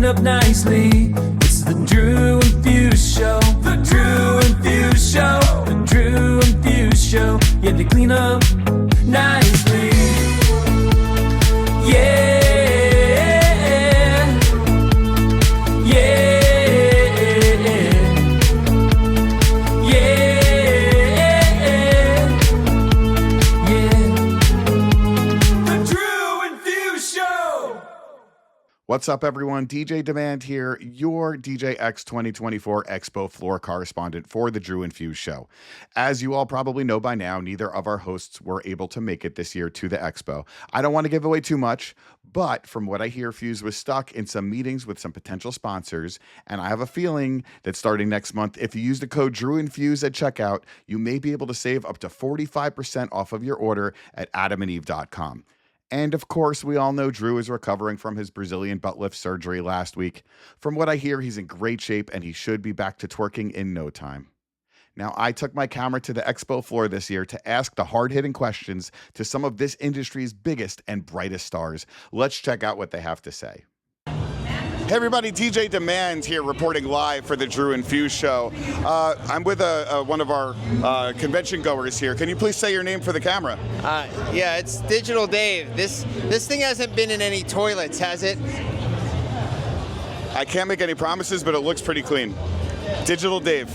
up nicely. It's the Drew and Fuse Show. The Drew and Fuse Show. The Drew and Fuse Show. Yeah, they clean up nicely. Yeah. What's up, everyone? DJ Demand here, your DJX 2024 Expo floor correspondent for the Drew and Fuse Show. As you all probably know by now, neither of our hosts were able to make it this year to the Expo. I don't want to give away too much, but from what I hear, Fuse was stuck in some meetings with some potential sponsors, and I have a feeling that starting next month, if you use the code Drew and Fuse at checkout, you may be able to save up to 45% off of your order at adamandeve.com. And of course, we all know Drew is recovering from his Brazilian butt lift surgery last week. From what I hear, he's in great shape and he should be back to twerking in no time. Now, I took my camera to the Expo floor this year to ask the hard-hitting questions to some of this industry's biggest and brightest stars. Let's check out what they have to say. Hey everybody, DJ Demand here reporting live for the Drew and Fuse Show. I'm with one of our convention goers here. Can you please say your name for the camera? Yeah, it's Digital Dave. This thing hasn't been in any toilets, has it? I can't make any promises, but it looks pretty clean. Digital Dave.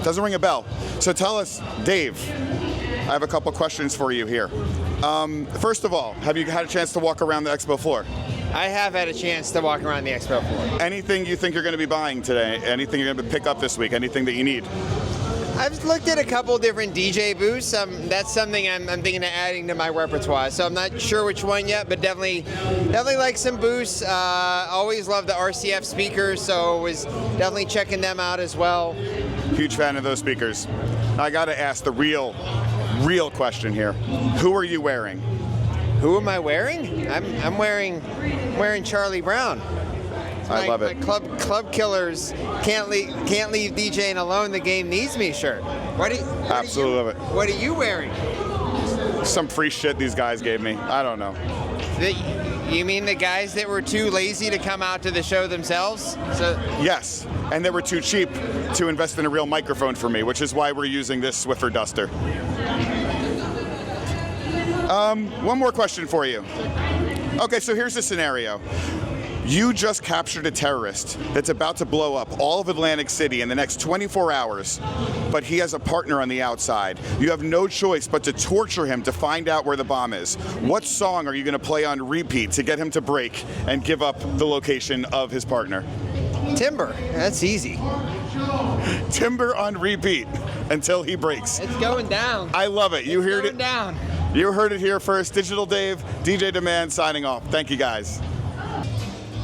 Doesn't ring a bell. So tell us, Dave, I have a couple questions for you here. First of all, have you had a chance to walk around the Expo floor? I have had a chance to walk around the Expo floor. Anything you think you're going to be buying today? Anything you're going to pick up this week? Anything that you need? I've looked at a couple different DJ booths. That's something I'm thinking of adding to my repertoire. So I'm not sure which one yet, but definitely like some booths. Always love the RCF speakers, so was definitely checking them out as well. Huge fan of those speakers. I got to ask the real question here. Who are you wearing? Who am I wearing? I'm wearing Charli Brown. I love it. My club killers can't leave DJing alone. The game needs me shirt. Absolutely love it. What are you wearing? Some free shit these guys gave me. I don't know. You mean the guys that were too lazy to come out to the show themselves? Yes, and they were too cheap to invest in a real microphone for me, which is why we're using this Swiffer Duster. One more question for you. Okay, so here's the scenario. You just captured a terrorist that's about to blow up all of Atlantic City in the next 24 hours, but he has a partner on the outside. You have no choice but to torture him to find out where the bomb is. What song are you going to play on repeat to get him to break and give up the location of his partner? Timber. That's easy. Timber on repeat until he breaks. It's going down. I love it. You heard it. Down. You heard it here first. Digital Dave, DJ Demand signing off. Thank you, guys.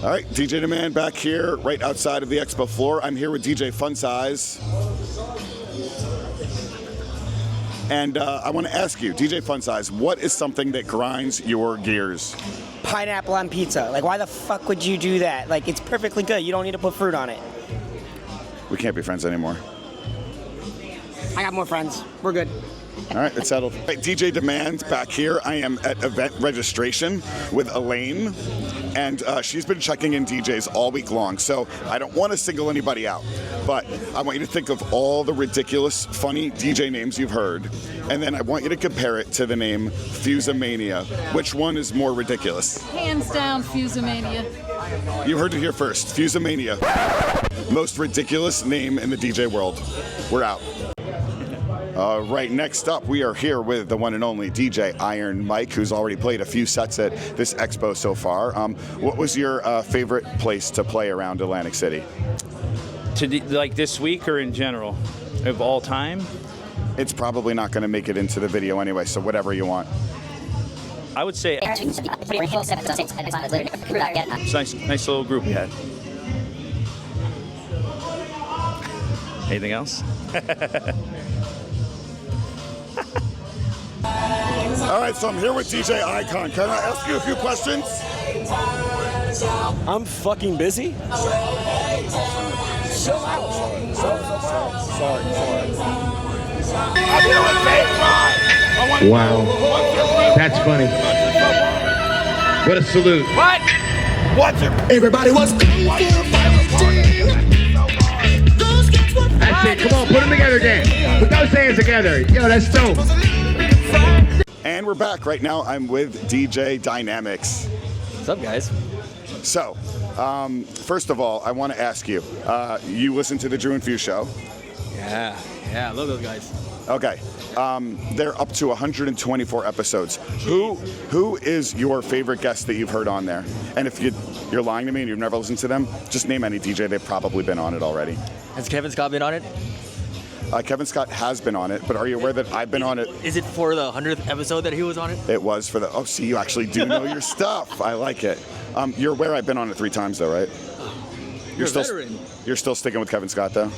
All right, DJ Demand back here right outside of the Expo floor. I'm here with DJ Fun Size. And I want to ask you, DJ Fun Size, what is something that grinds your gears? Pineapple on pizza. Like, why the fuck would you do that? Like, it's perfectly good. You don't need to put fruit on it. We can't be friends anymore. I got more friends. We're good. All right, it's settled. Right, DJ Demand back here. I am at event registration with Elaine, and she's been checking in DJs all week long, so I don't want to single anybody out, but I want you to think of all the ridiculous, funny DJ names you've heard, and then I want you to compare it to the name Fusemania. Which one is more ridiculous? Hands down, Fusemania. You heard it here first. Fusemania. Most ridiculous name in the DJ world. We're out. Right, next up, we are here with the one and only DJ Iron Mike, who's already played a few sets at this Expo so far. What was your favorite place to play around Atlantic City? Like this week or in general? Of all time? It's probably not going to make it into the video anyway, so whatever you want. I would say it's a nice little group we had. Anything else? All right, so I'm here with DJ Icon. Can I ask you a few questions? I'm fucking busy. Sorry. Wow. That's funny. What a salute. What? What's your Everybody was fighting. Those kids were That's it. Come on, put them together again. Put those hands together. Yo, that's dope. And we're back. Right now, I'm with DJ Dynamics. What's up, guys? So, first of all, I want to ask you, you listen to the Drew and Few show? Yeah, I love those guys. Okay. They're up to 124 episodes. Who is your favorite guest that you've heard on there? And if you're lying to me and you've never listened to them, just name any DJ. They've probably been on it already. Has Kevin Scott been on it? Kevin Scott has been on it, but are you aware that I've been on it? Is it for the 100th episode that he was on it? It was for the, oh, see, you actually do know your stuff. I like it. You're aware I've been on it 3 times, though, right? You're a veteran. You're still sticking with Kevin Scott, though?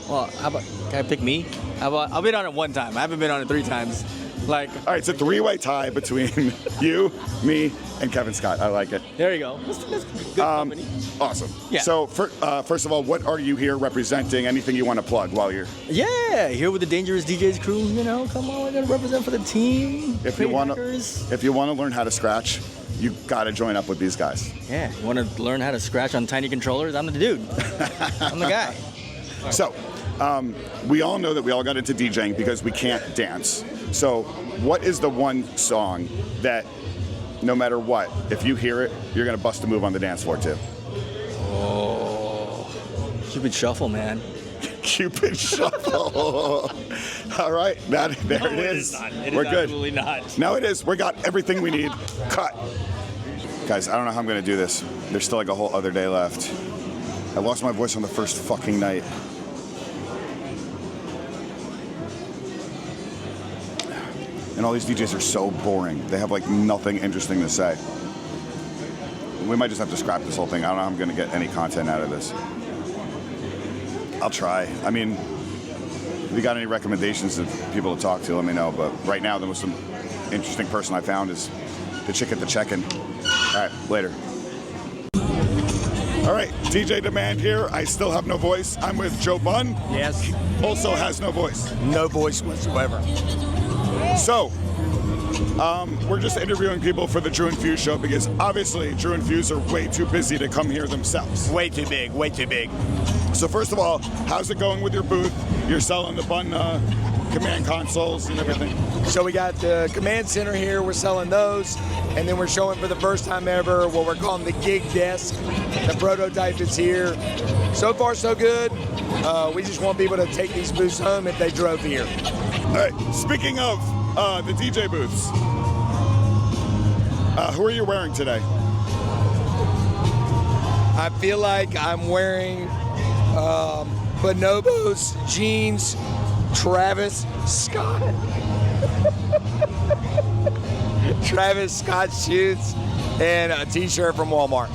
Well, how about, can I pick me? How about, I've been on it 1 time. I haven't been on it 3 times. Like, all right, it's a 3-way tie between you, me, and Kevin Scott. I like it. There you go. That's good company. Awesome. Yeah. So, first of all, what are you here representing? Anything you want to plug while you're? Yeah, here with the Dangerous DJs crew. You know, come on, we're gonna represent for the team. If you want to learn how to scratch, you got to join up with these guys. Yeah, you want to learn how to scratch on tiny controllers? I'm the dude. I'm the guy. So, we all know that we all got into DJing because we can't dance. So, what is the one song that, no matter what, if you hear it, you're going to bust a move on the dance floor too? Oh, Cupid Shuffle, man. Cupid Shuffle. All right, there it is. We're good. Absolutely not. No, it is. We got everything we need. Cut. Guys, I don't know how I'm going to do this. There's still like a whole other day left. I lost my voice on the first fucking night. And all these DJs are so boring. They have like nothing interesting to say. We might just have to scrap this whole thing. I don't know how I'm going to get any content out of this. I'll try. I mean, if you got any recommendations of people to talk to, let me know. But right now, the most interesting person I found is the chick at the check-in. All right, later. All right, DJ Demand here. I still have no voice. I'm with Joe Bunn. Yes. He also has no voice. No voice whatsoever. So, we're just interviewing people for the Drew and Fuse show because obviously Drew and Fuse are way too busy to come here themselves. Way too big, way too big. So first of all, how's it going with your booth? You're selling the Bunn command consoles and everything. So we got the command center here, we're selling those, and then we're showing for the first time ever what we're calling the gig desk. The prototype is here. So far so good. We just want people to take these booths home if they drove here. All right, speaking of the DJ booths, who are you wearing today? I feel like I'm wearing Bonobos, jeans, Travis Scott. Travis Scott shoes, and a t-shirt from Walmart.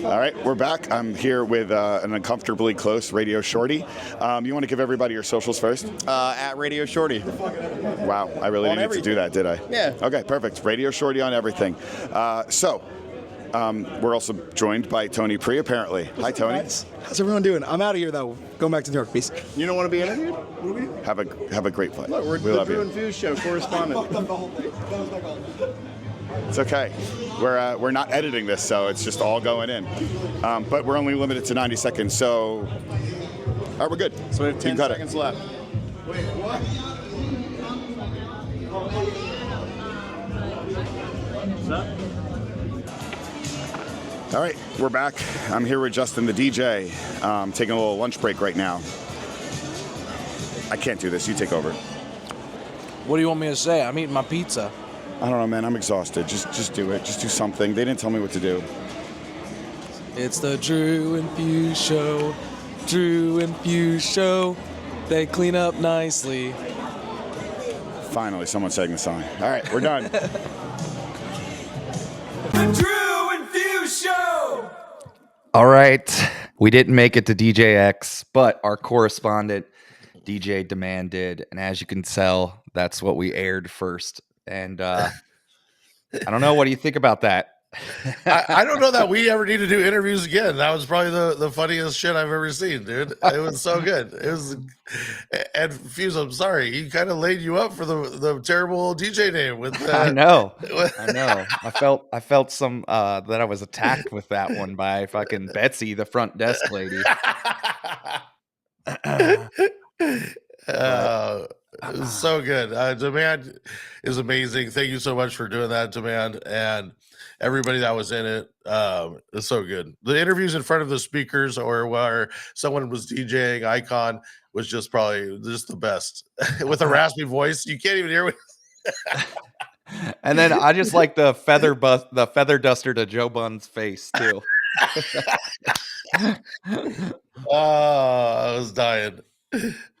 All right, we're back. I'm here with an uncomfortably close Radio Shorty. You want to give everybody your socials first? At Radio Shorty. Wow, I really didn't need to do that, did I? Yeah. Okay, perfect. Radio Shorty on everything. We're also joined by Tony Pre, apparently. Hi, Tony. How's everyone doing? I'm out of here, though. Going back to New York. Peace. You don't want to be interviewed? What do we do? Have a great flight. Look, we're we the love Drew you. and Fuse show correspondent. It's okay. We're not editing this, so it's just all going in. But we're only limited to 90 seconds, so all right, we're good. So we have 10 cut seconds left. Wait, what? All right, we're back. I'm here with Justin, the DJ. Taking a little lunch break right now. I can't do this. You take over. What do you want me to say? I'm eating my pizza. I don't know, man. I'm exhausted. Just do it. Just do something. They didn't tell me what to do. It's the Drew and Fuse show. Drew and Fuse show. They clean up nicely. Finally, someone sang the song. All right, we're done. The Drew and Fuse Show! All right. We didn't make it to DJX, but our correspondent, DJ Demand, did. And as you can tell, that's what we aired first. And I don't know. What do you think about that? I don't know that we ever need to do interviews again. That was probably the funniest shit I've ever seen, dude. It was so good. It was, and Fuse, I'm sorry, he kind of laid you up for the terrible DJ name with. I know. I felt some that I was attacked with that one by fucking Betsy, the front desk lady. It was so good. Demand is amazing. Thank you so much for doing that, Demand, and everybody that was in it. It's so good. The interviews in front of the speakers or where someone was DJing Icon was just probably just the best. With a raspy voice, you can't even hear what. And then I just like the feather duster to Joe Bunn's face too. I was dying.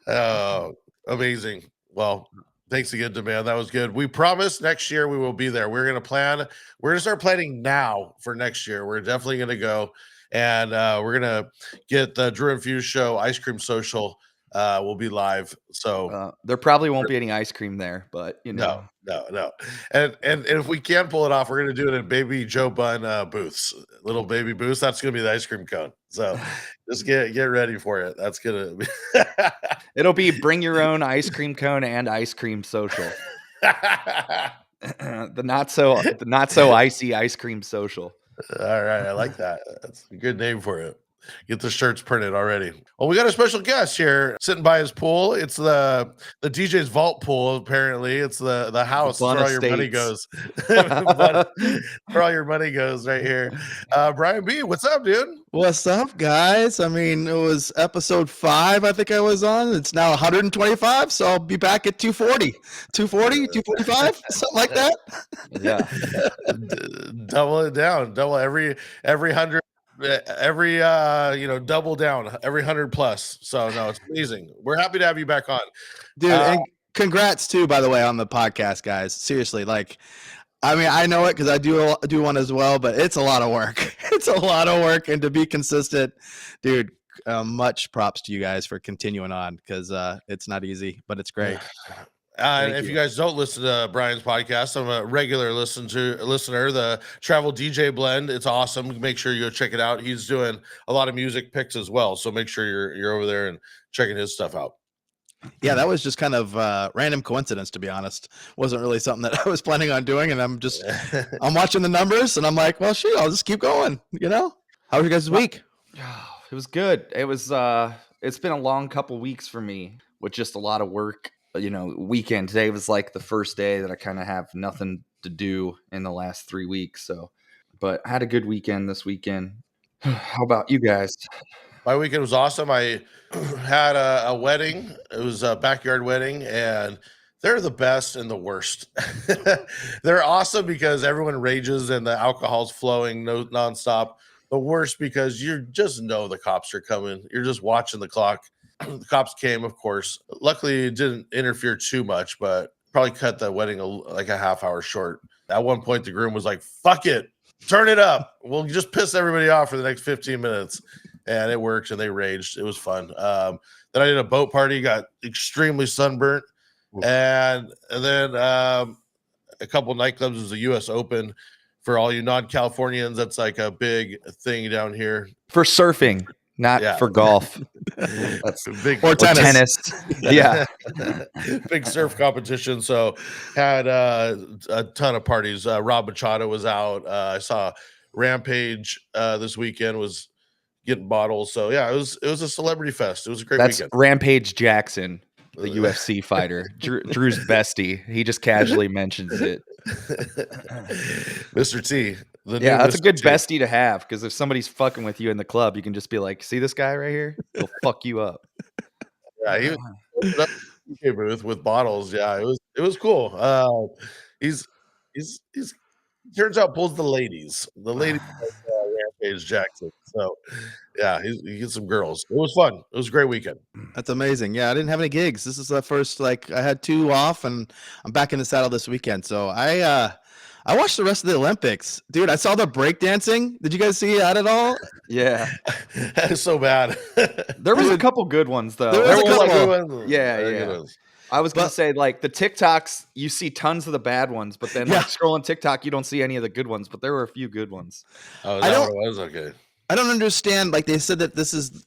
Oh, amazing. Well, thanks again, Demand. That was good. We promise next year we will be there. We're going to start planning now for next year. We're definitely going to go, and we're going to get the Drew and Fuse show, Ice Cream Social. Will be live. So there probably won't be any ice cream there, but you know. No. And if we can pull it off, we're going to do it in Baby Joe Bun booths, little baby booths. That's going to be the ice cream cone. So just get ready for it. That's going to be. It'll be bring your own ice cream cone and ice cream social. the not so icy ice cream social. All right, I like that. That's a good name for it. Get the shirts printed already. Well, we got a special guest here sitting by his pool. It's the DJ's vault pool. Apparently, it's the house where all your money goes. Where all your money goes, right here. Brian B, what's up, dude? What's up, guys? I mean, it was episode 5. I think I was on. It's now 125, so I'll be back at 240, 245, something like that. Yeah, double it down. Double every 100. Every double down every 100 plus. So no, it's amazing. We're happy to have you back on, dude. And congrats too, by the way, on the podcast, guys. Seriously, like, I mean, I know it because I do one as well, but it's a lot of work. It's a lot of work, and to be consistent, dude. Much props to you guys for continuing on because it's not easy, but it's great. If you guys don't listen to Brian's podcast, I'm a regular listener. The Travel DJ Blend, it's awesome. Make sure you go check it out. He's doing a lot of music picks as well, so make sure you're over there and checking his stuff out. Yeah, that was just kind of random coincidence, to be honest. Wasn't really something that I was planning on doing, and I'm watching the numbers, and I'm like, well, shoot, I'll just keep going. You know, how was your guys' week? It was good. It was. It's been a long couple weeks for me with just a lot of work. You know, weekend. Today was like the first day that I kind of have nothing to do in the last 3 weeks. So, but I had a good weekend this weekend. How about you guys? My weekend was awesome. I had a wedding. It was a backyard wedding, and they're the best and the worst. They're awesome because everyone rages and the alcohol's flowing nonstop. The worst because you just know the cops are coming. You're just watching the clock. The cops came, of course. Luckily, it didn't interfere too much, but probably cut the wedding like a half hour short. At one point, the groom was like, fuck it, turn it up. We'll just piss everybody off for the next 15 minutes. And it worked, and they raged. It was fun. Then I did a boat party, got extremely sunburnt. And then a couple nightclubs. It was the U.S. Open. For all you non-Californians, that's like a big thing down here. For surfing. Not for golf. That's big or tennis. Yeah. Big surf competition. So had a ton of parties. Rob Machado was out. I saw Rampage this weekend was getting bottles. So yeah, it was a celebrity fest. It was a great weekend. Rampage Jackson, the UFC fighter. Drew's bestie. He just casually mentions it. Mr. T. That's a good bestie to have because if somebody's fucking with you in the club, you can just be like, "See this guy right here? He'll fuck you up." Yeah, he was up in the booth with bottles. Yeah, it was cool. He's turns out pulls the ladies. The ladies like Rampage Jackson. So yeah, he gets some girls. It was fun. It was a great weekend. That's amazing. Yeah, I didn't have any gigs. This is the first I had 2 off, and I'm back in the saddle this weekend. So I watched the rest of the Olympics. Dude, I saw the breakdancing. Did you guys see that at all? Yeah. That is so bad. There was a couple good ones, though. There was a couple. Yeah. I was gonna say, like, the TikToks, you see tons of the bad ones, but then like scrolling TikTok, you don't see any of the good ones. But there were a few good ones. Oh, that what it was? Okay. I don't understand. Like they said that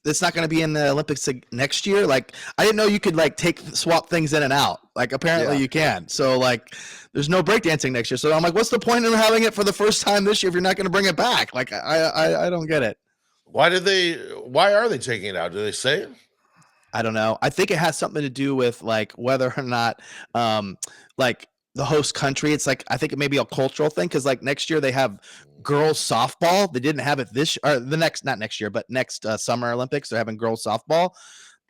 it's not going to be in the Olympics next year. Like I didn't know you could like swap things in and out. Like apparently you can. So like there's no breakdancing next year. So I'm like, what's the point in having it for the first time this year if you're not going to bring it back? Like I don't get it. Why are they taking it out? Do they say? I don't know. I think it has something to do with like whether or not like the host country. It's like I think it may be a cultural thing because like next year they have girls softball. They didn't have it not next year, but next Summer Olympics they're having girls softball.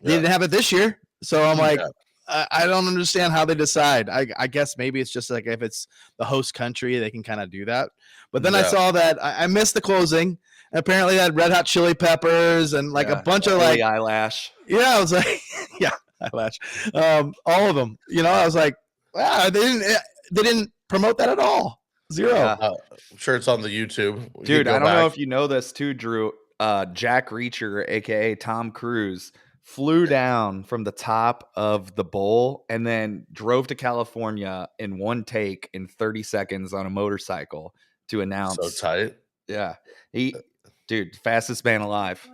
They didn't have it this year, so I'm like, I don't understand how they decide. I guess maybe it's just like if it's the host country, they can kind of do that. But then I saw that I missed the closing. And apparently, they had Red Hot Chili Peppers and like a bunch of like eyelash. Yeah, I was like, eyelash. All of them. You know, I was like, wow, they didn't promote that at all. Zero. I'm sure it's on the YouTube. Dude, I don't know if you know this too, Drew. Jack Reacher, aka Tom Cruise, flew down from the top of the bowl and then drove to California in one take in 30 seconds on a motorcycle to announce. So tight. Yeah. Dude, fastest man alive.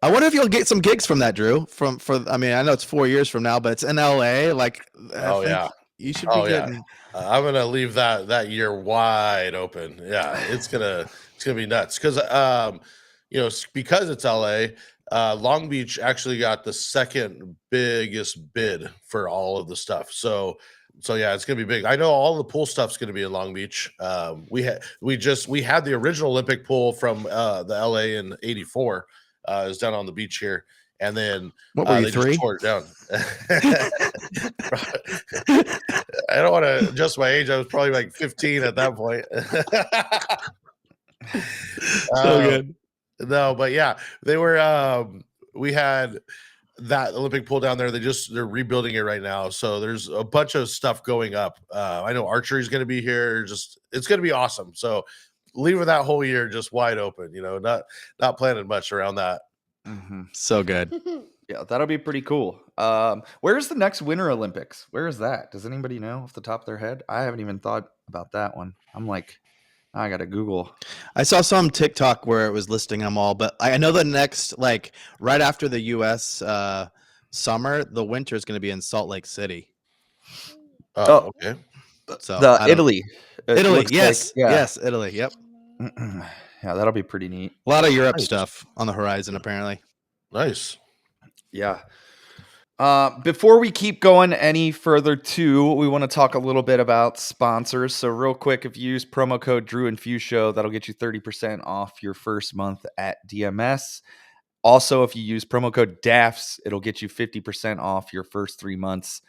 I wonder if you'll get some gigs from that, Drew. I mean, I know it's 4 years from now, but it's in LA. Like, you should be getting. I'm gonna leave that year wide open. Yeah, it's gonna be nuts because because it's LA. Long Beach actually got the second biggest bid for all of the stuff. So yeah, it's gonna be big. I know all the pool stuff's gonna be in Long Beach. We had the original Olympic pool from the LA in '84. Is down on the beach here, and then what were you, they 3? just tore it down. I don't want to adjust my age. I was probably like 15 at that point. So good. No, but yeah, they were. We had that Olympic pool down there. They're rebuilding it right now. So there's a bunch of stuff going up. I know archery is going to be here. It's going to be awesome. So leaving that whole year just wide open. You know, not planning much around that. Mm-hmm. So good. Yeah, that'll be pretty cool. Where's the next Winter Olympics? Where is that? Does anybody know off the top of their head? I haven't even thought about that one. I'm like, I gotta Google. I saw some TikTok where it was listing them all, but I know the next, like right after the U.S. Summer, the winter is going to be in Salt Lake City. Oh, okay. So Italy. Italy, yes, like, yes, Italy, yep. Yeah, that'll be pretty neat. A lot of Europe stuff on the horizon, apparently. Nice. Yeah. Before we keep going any further too, we want to talk a little bit about sponsors. So real quick, if you use promo code Drew and Few Show, that'll get you 30% off your first month at DMS. Also, if you use promo code DAFS, it'll get you 50% off your first 3 months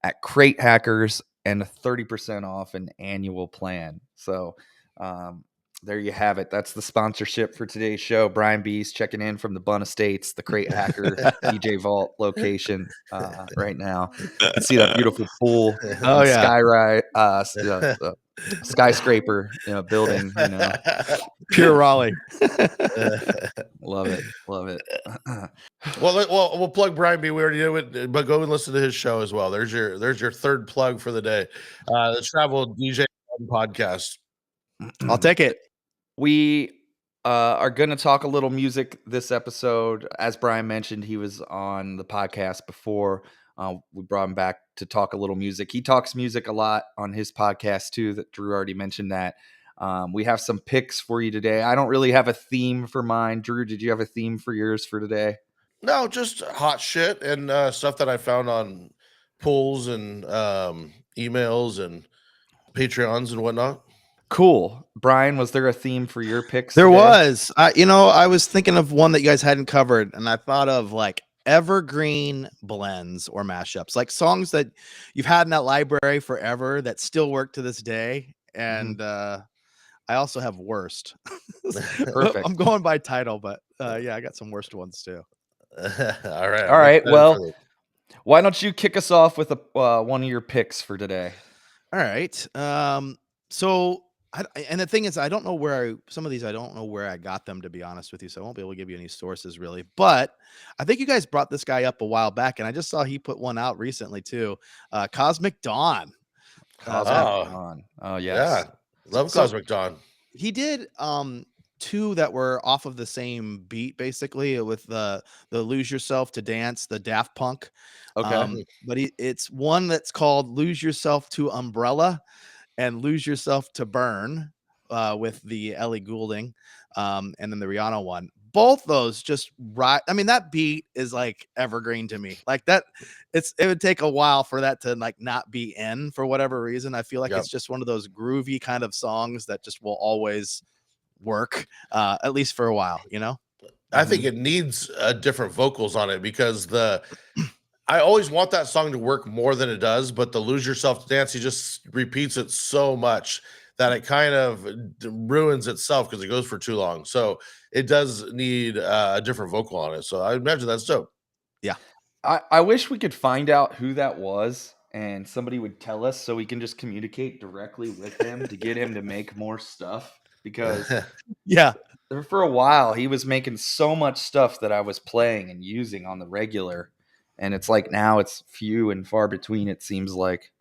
at Crate Hackers and 30% off an annual plan. So there you have it. That's the sponsorship for today's show. Brian B's checking in from the Bun Estates, the Crate Hacker DJ Vault location right now. You can see that beautiful pool. Oh yeah, skyscraper building. Pure Raleigh. Love it. Well, we'll plug Brian B. We already do it, but go and listen to his show as well. There's your third plug for the day. The Travel DJ podcast. I'll take it. We are going to talk a little music this episode. As Brian mentioned, he was on the podcast before. We brought him back to talk a little music. He talks music a lot on his podcast too, that Drew already mentioned that. We have some picks for you today. I don't really have a theme for mine. Drew, did you have a theme for yours for today? No, just hot shit and stuff that I found on polls and emails and Patreons and whatnot. Cool. Brian, was there a theme for your picks? There today? was. I was thinking of one that you guys hadn't covered, and I thought of like evergreen blends or mashups, like songs that you've had in that library forever that still work to this day. And I also have worst. Perfect. I'm going by title, but yeah, I got some worst ones too. All right. All right. Well, why don't you kick us off with one of your picks for today? All right. So And the thing is, I don't know where some of these I don't know where I got them, to be honest with you. So I won't be able to give you any sources really. But I think you guys brought this guy up a while back, and I just saw he put one out recently too. Cosmic Dawn. Dawn. Oh yes. Yeah. Love Cosmic Dawn. He did two that were off of the same beat, basically, with the Lose Yourself to Dance, the Daft Punk. Okay. But it's one that's called Lose Yourself to Umbrella and Lose Yourself to Burn with the Ellie Goulding, and then the Rihanna one. Both those just right. I mean, that beat is like evergreen to me. Like that, it would take a while for that to like not be in for whatever reason. I feel like it's just one of those groovy kind of songs that just will always work, at least for a while, you know? I think it needs different vocals on it because I always want that song to work more than it does, but the Lose Yourself to Dance, he just repeats it so much that it kind of ruins itself because it goes for too long. So it does need a different vocal on it. So I imagine that's dope. Yeah. I wish we could find out who that was and somebody would tell us so we can just communicate directly with him to get him to make more stuff, because for a while he was making so much stuff that I was playing and using on the regular, and it's like now it's few and far between, it seems like.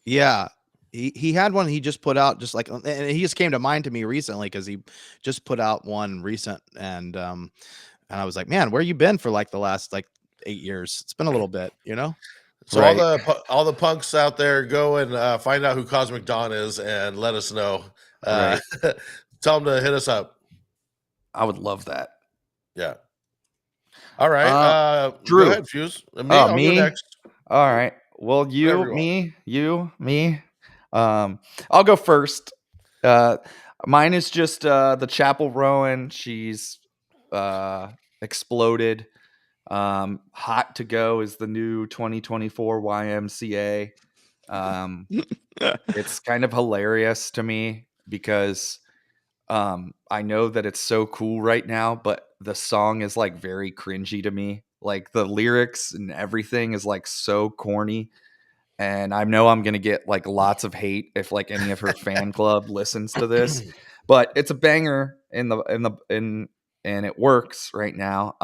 Yeah. He had one he just put out, just like, and he just came to mind to me recently because he just put out one recent, and I was like, man, where you been for like the last like 8 years? It's been a little bit, you know. So all the punks out there, go and find out who Cosmic Dawn is and let us know. Tell them to hit us up. I would love that. Yeah. All right. Drew. Go ahead, Fuse. I'll go next. All right. Well, me. I'll go first. Mine is just the Chappell Roan. She's exploded. Hot to Go is the new 2024 YMCA. It's kind of hilarious to me because I know that it's so cool right now, but the song is like very cringy to me. Like the lyrics and everything is like so corny. And I know I'm going to get like lots of hate if like any of her fan club listens to this, but it's a banger and it works right now.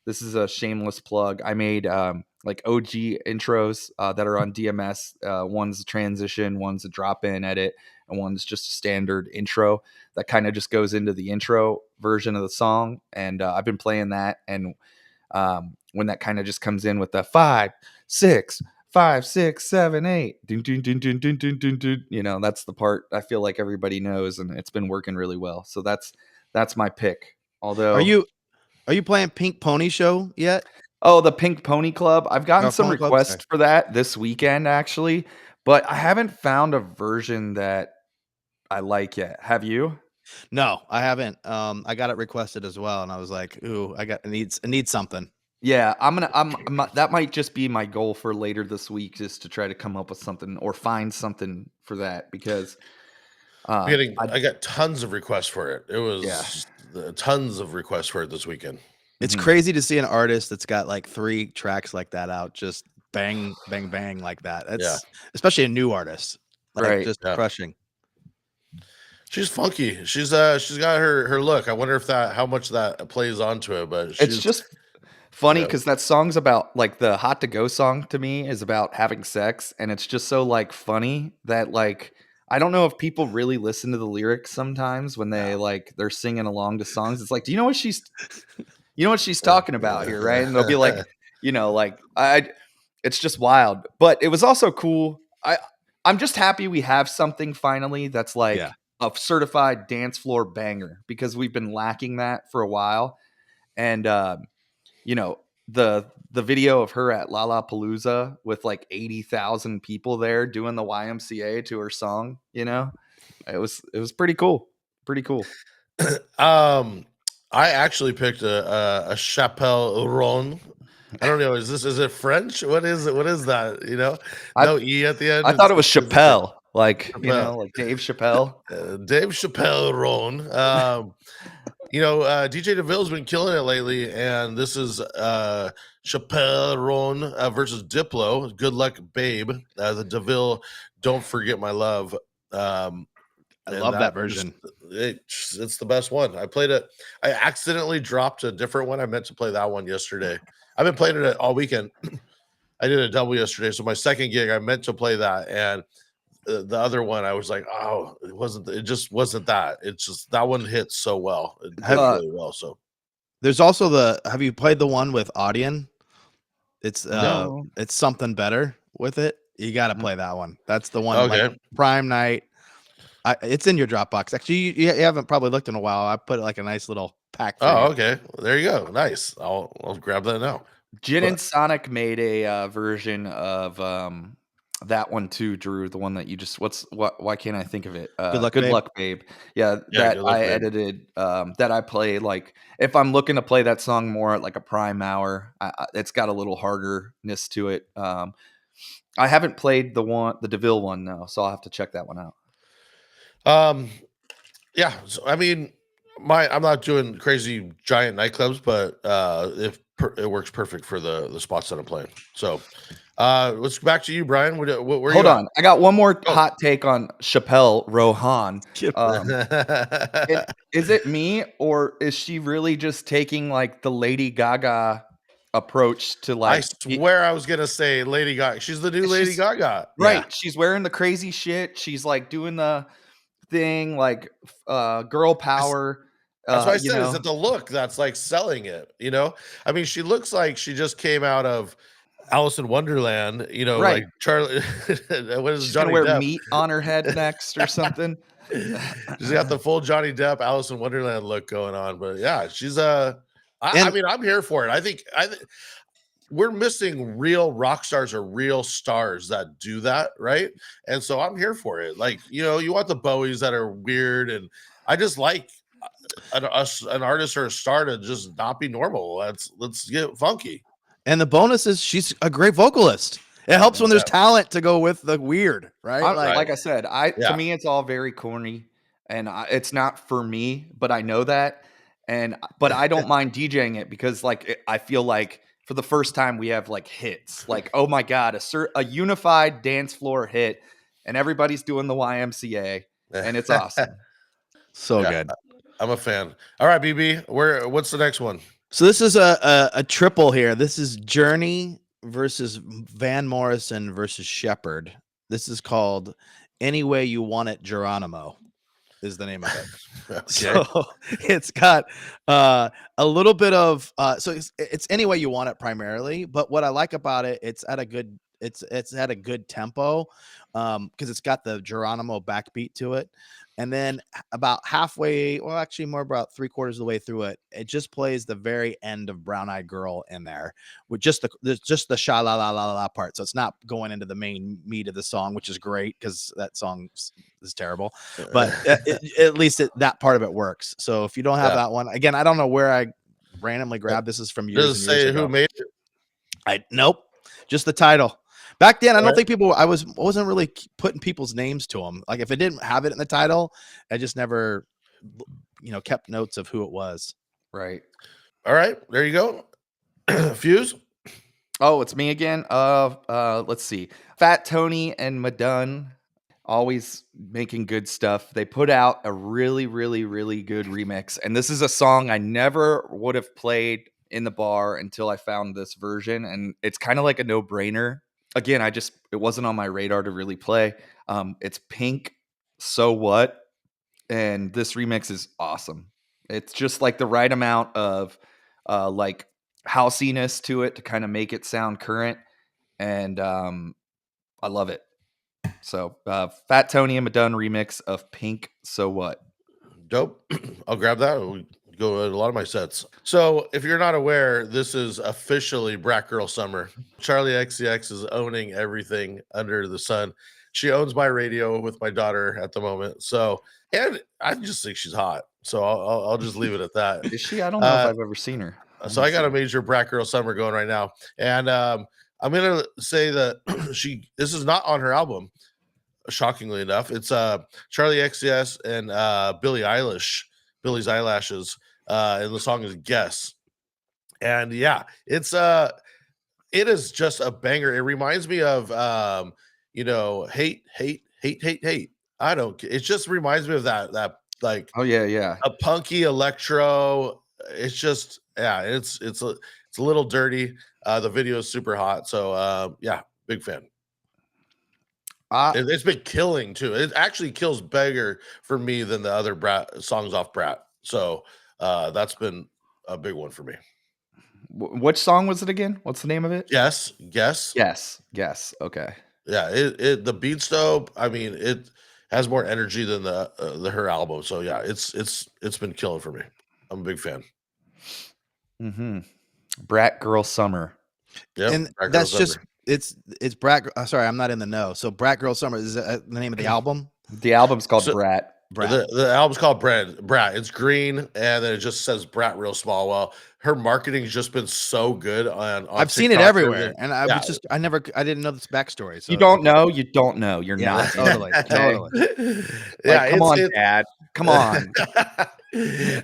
This is a shameless plug. I made like OG intros that are on DMS. One's a transition, one's a drop in edit, and one's just a standard intro that kind of just goes into the intro version of the song. And I've been playing that. And when that kind of just comes in with the 5, 6, 5, 6, 7, 8, dun, dun, dun, dun, dun, dun, dun, dun, you know, that's the part I feel like everybody knows, and it's been working really well. So that's my pick. Although, are you playing Pink Pony Show yet? Oh, the Pink Pony Club. I've gotten some requests for that this weekend actually, but I haven't found a version that I like yet. Have you? No, I haven't. I got it requested as well, and I was like, "Ooh, it needs something." Yeah, I'm that might just be my goal for later this week, is to try to come up with something or find something for that, because I got tons of requests for it. It was tons of requests for it this weekend. It's crazy to see an artist that's got like 3 tracks like that out, just bang, bang, bang like that. It's especially a new artist, like, just crushing. She's funky. She's got her look. I wonder if how much that plays onto it, but it's just funny because that song's about, like, the Hot to Go song to me is about having sex, and it's just so like funny that, like, I don't know if people really listen to the lyrics sometimes when they like they're singing along to songs. It's like, do you know what she's talking about here, right? And they'll be like, you know, like it's just wild. But it was also cool. I'm just happy we have something finally that's like a certified dance floor banger, because we've been lacking that for a while. And you know, the video of her at Lollapalooza with like 80,000 people there doing the YMCA to her song, you know, it was pretty cool. Pretty cool. I actually picked a Chappell Roan. I don't know. Is it French? What is it? What is that? You know, no E at the end. I thought it was Chappell, like, you know, like Dave Chappelle. Dave Chappell Roan. You know, DJ Deville's been killing it lately, and this is Chappell Roan versus Diplo. Good luck, babe. The Deville, Don't Forget My Love. I And love that just- version. it's the best one. I played it. I accidentally dropped a different one. I meant to play that one yesterday. I've been playing it all weekend. I did a double yesterday. So my second gig, I meant to play that. And the other one, I was like, oh, it just wasn't that. It's just that one hits so well. It hits really well. So there's also have you played the one with Audion? It's No. it's something better with it. You got to play that one. That's the one. Okay. Like Prime Night. It's in your Dropbox. Actually, you haven't probably looked in a while. I put like a nice little pack. For you. Okay. Well, there you go. Nice. I'll grab that now. Jin and Sonic made a version of that one too, Drew. The one that you just why can't I think of it? Good luck, babe. Yeah, that Good Luck, I Babe. edited. That I play like if I'm looking to play that song more at like a prime hour. It's got a little harderness to it. I haven't played the Deville one though, so I'll have to check that one out. Yeah. So, I mean, I'm not doing crazy giant nightclubs, but it works perfect for the spots that I'm playing. So let's go back to you, Brian. Where Hold on, I got one more hot take on Chappell Roan. Is it me or is she really just taking like the Lady Gaga approach to like? I swear I was gonna say Lady Gaga. She's the new Lady Gaga, right? Yeah. She's wearing the crazy shit. She's like doing the thing like girl power. That's what I said. Is it the look that's like selling it? I mean, she looks like she just came out of Alice in Wonderland. Right. Like Charlie. What is She's Johnny gonna wear Depp? meat on her head next or something. She's got the full Johnny Depp Alice in Wonderland look going on. But yeah, she's I mean, I'm here for it. I think we're missing real rock stars or real stars that do that, right? And so I'm here for it. Like, you want the Bowies that are weird, and I just like an artist or a star to just not be normal. Let's get funky. And the bonus is she's a great vocalist. It helps when there's talent to go with the weird, right? Like I said, to me it's all very corny, and it's not for me. But I know that, but I don't mind DJing it because I feel like for the first time we have like hits. Like, oh my god, a unified dance floor hit, and everybody's doing the YMCA, and it's awesome. So good. I'm a fan. All right, BB, what's the next one? So this is a triple here. This is Journey versus Van Morrison versus Sheppard. This is called Any Way You Want It, Geronimo is the name of it. Okay. So it's got a little bit of so it's Any Way You Want It primarily, but what I like about it, it's at a good tempo because it's got the Geronimo backbeat to it. And then about halfway, well, actually more about 3/4 of the way through it, it just plays the very end of Brown Eyed Girl in there with just the sha la la la la part. So it's not going into the main meat of the song, which is great because that song is terrible. But at least that part of it works. So if you don't have that one, again, I don't know where I randomly grabbed this. Is from years. Does it say who made it? Nope, just the title. Back then, I don't think I wasn't really putting people's names to them. Like if it didn't have it in the title, I just never, kept notes of who it was. Right. All right, there you go. Fuse. Oh, it's me again. Let's see. Fat Tony and Medun, always making good stuff. They put out a really, really, really good remix, and this is a song I never would have played in the bar until I found this version, and it's kind of like a no-brainer. Again, it wasn't on my radar to really play. It's Pink, So What? And this remix is awesome. It's just like the right amount of like housiness to it to kind of make it sound current. And I love it. So Fat Tony and Medun remix of Pink, So What? Dope. I'll grab that. We'll go at a lot of my sets. So if you're not aware, this is officially Brat Girl Summer. Charli XCX is owning everything under the sun. She owns my radio with my daughter at the moment. So, and I just think she's hot. So I'll just leave it at that. Is she? I don't know if I've ever seen her. So I got a major Brat Girl Summer going right now. And I'm going to say that this is not on her album. Shockingly enough, it's Charli XCX and Billie Eyelashes. And the song is Guess. And yeah, it is just a banger. It reminds me of Hate. I don't. It just reminds me of that like Oh yeah. a punky electro. It's just it's a little dirty. The video is super hot. So yeah, big fan. It's been killing too. It actually kills bigger for me than the other Brat songs off Brat. So that's been a big one for me. Which song was it again? What's the name of it? Guess. Yes. Okay. Yeah, the Beat Stove. I mean, it has more energy than the her album. So yeah, it's been killing for me. I'm a big fan. Mm-hmm. Brat Girl Summer. Yeah, And that's just it's Brat. Sorry, I'm not in the know. So Brat Girl Summer is the name of the album. The album's called Brat. The album's called Brat. It's green, and then it just says Brat real small. Well, her marketing's just been so good on I've seen it TikTok, everywhere, and I didn't know this backstory. So You don't know. You're Yeah, not totally. Yeah, come on, Dad. Come on.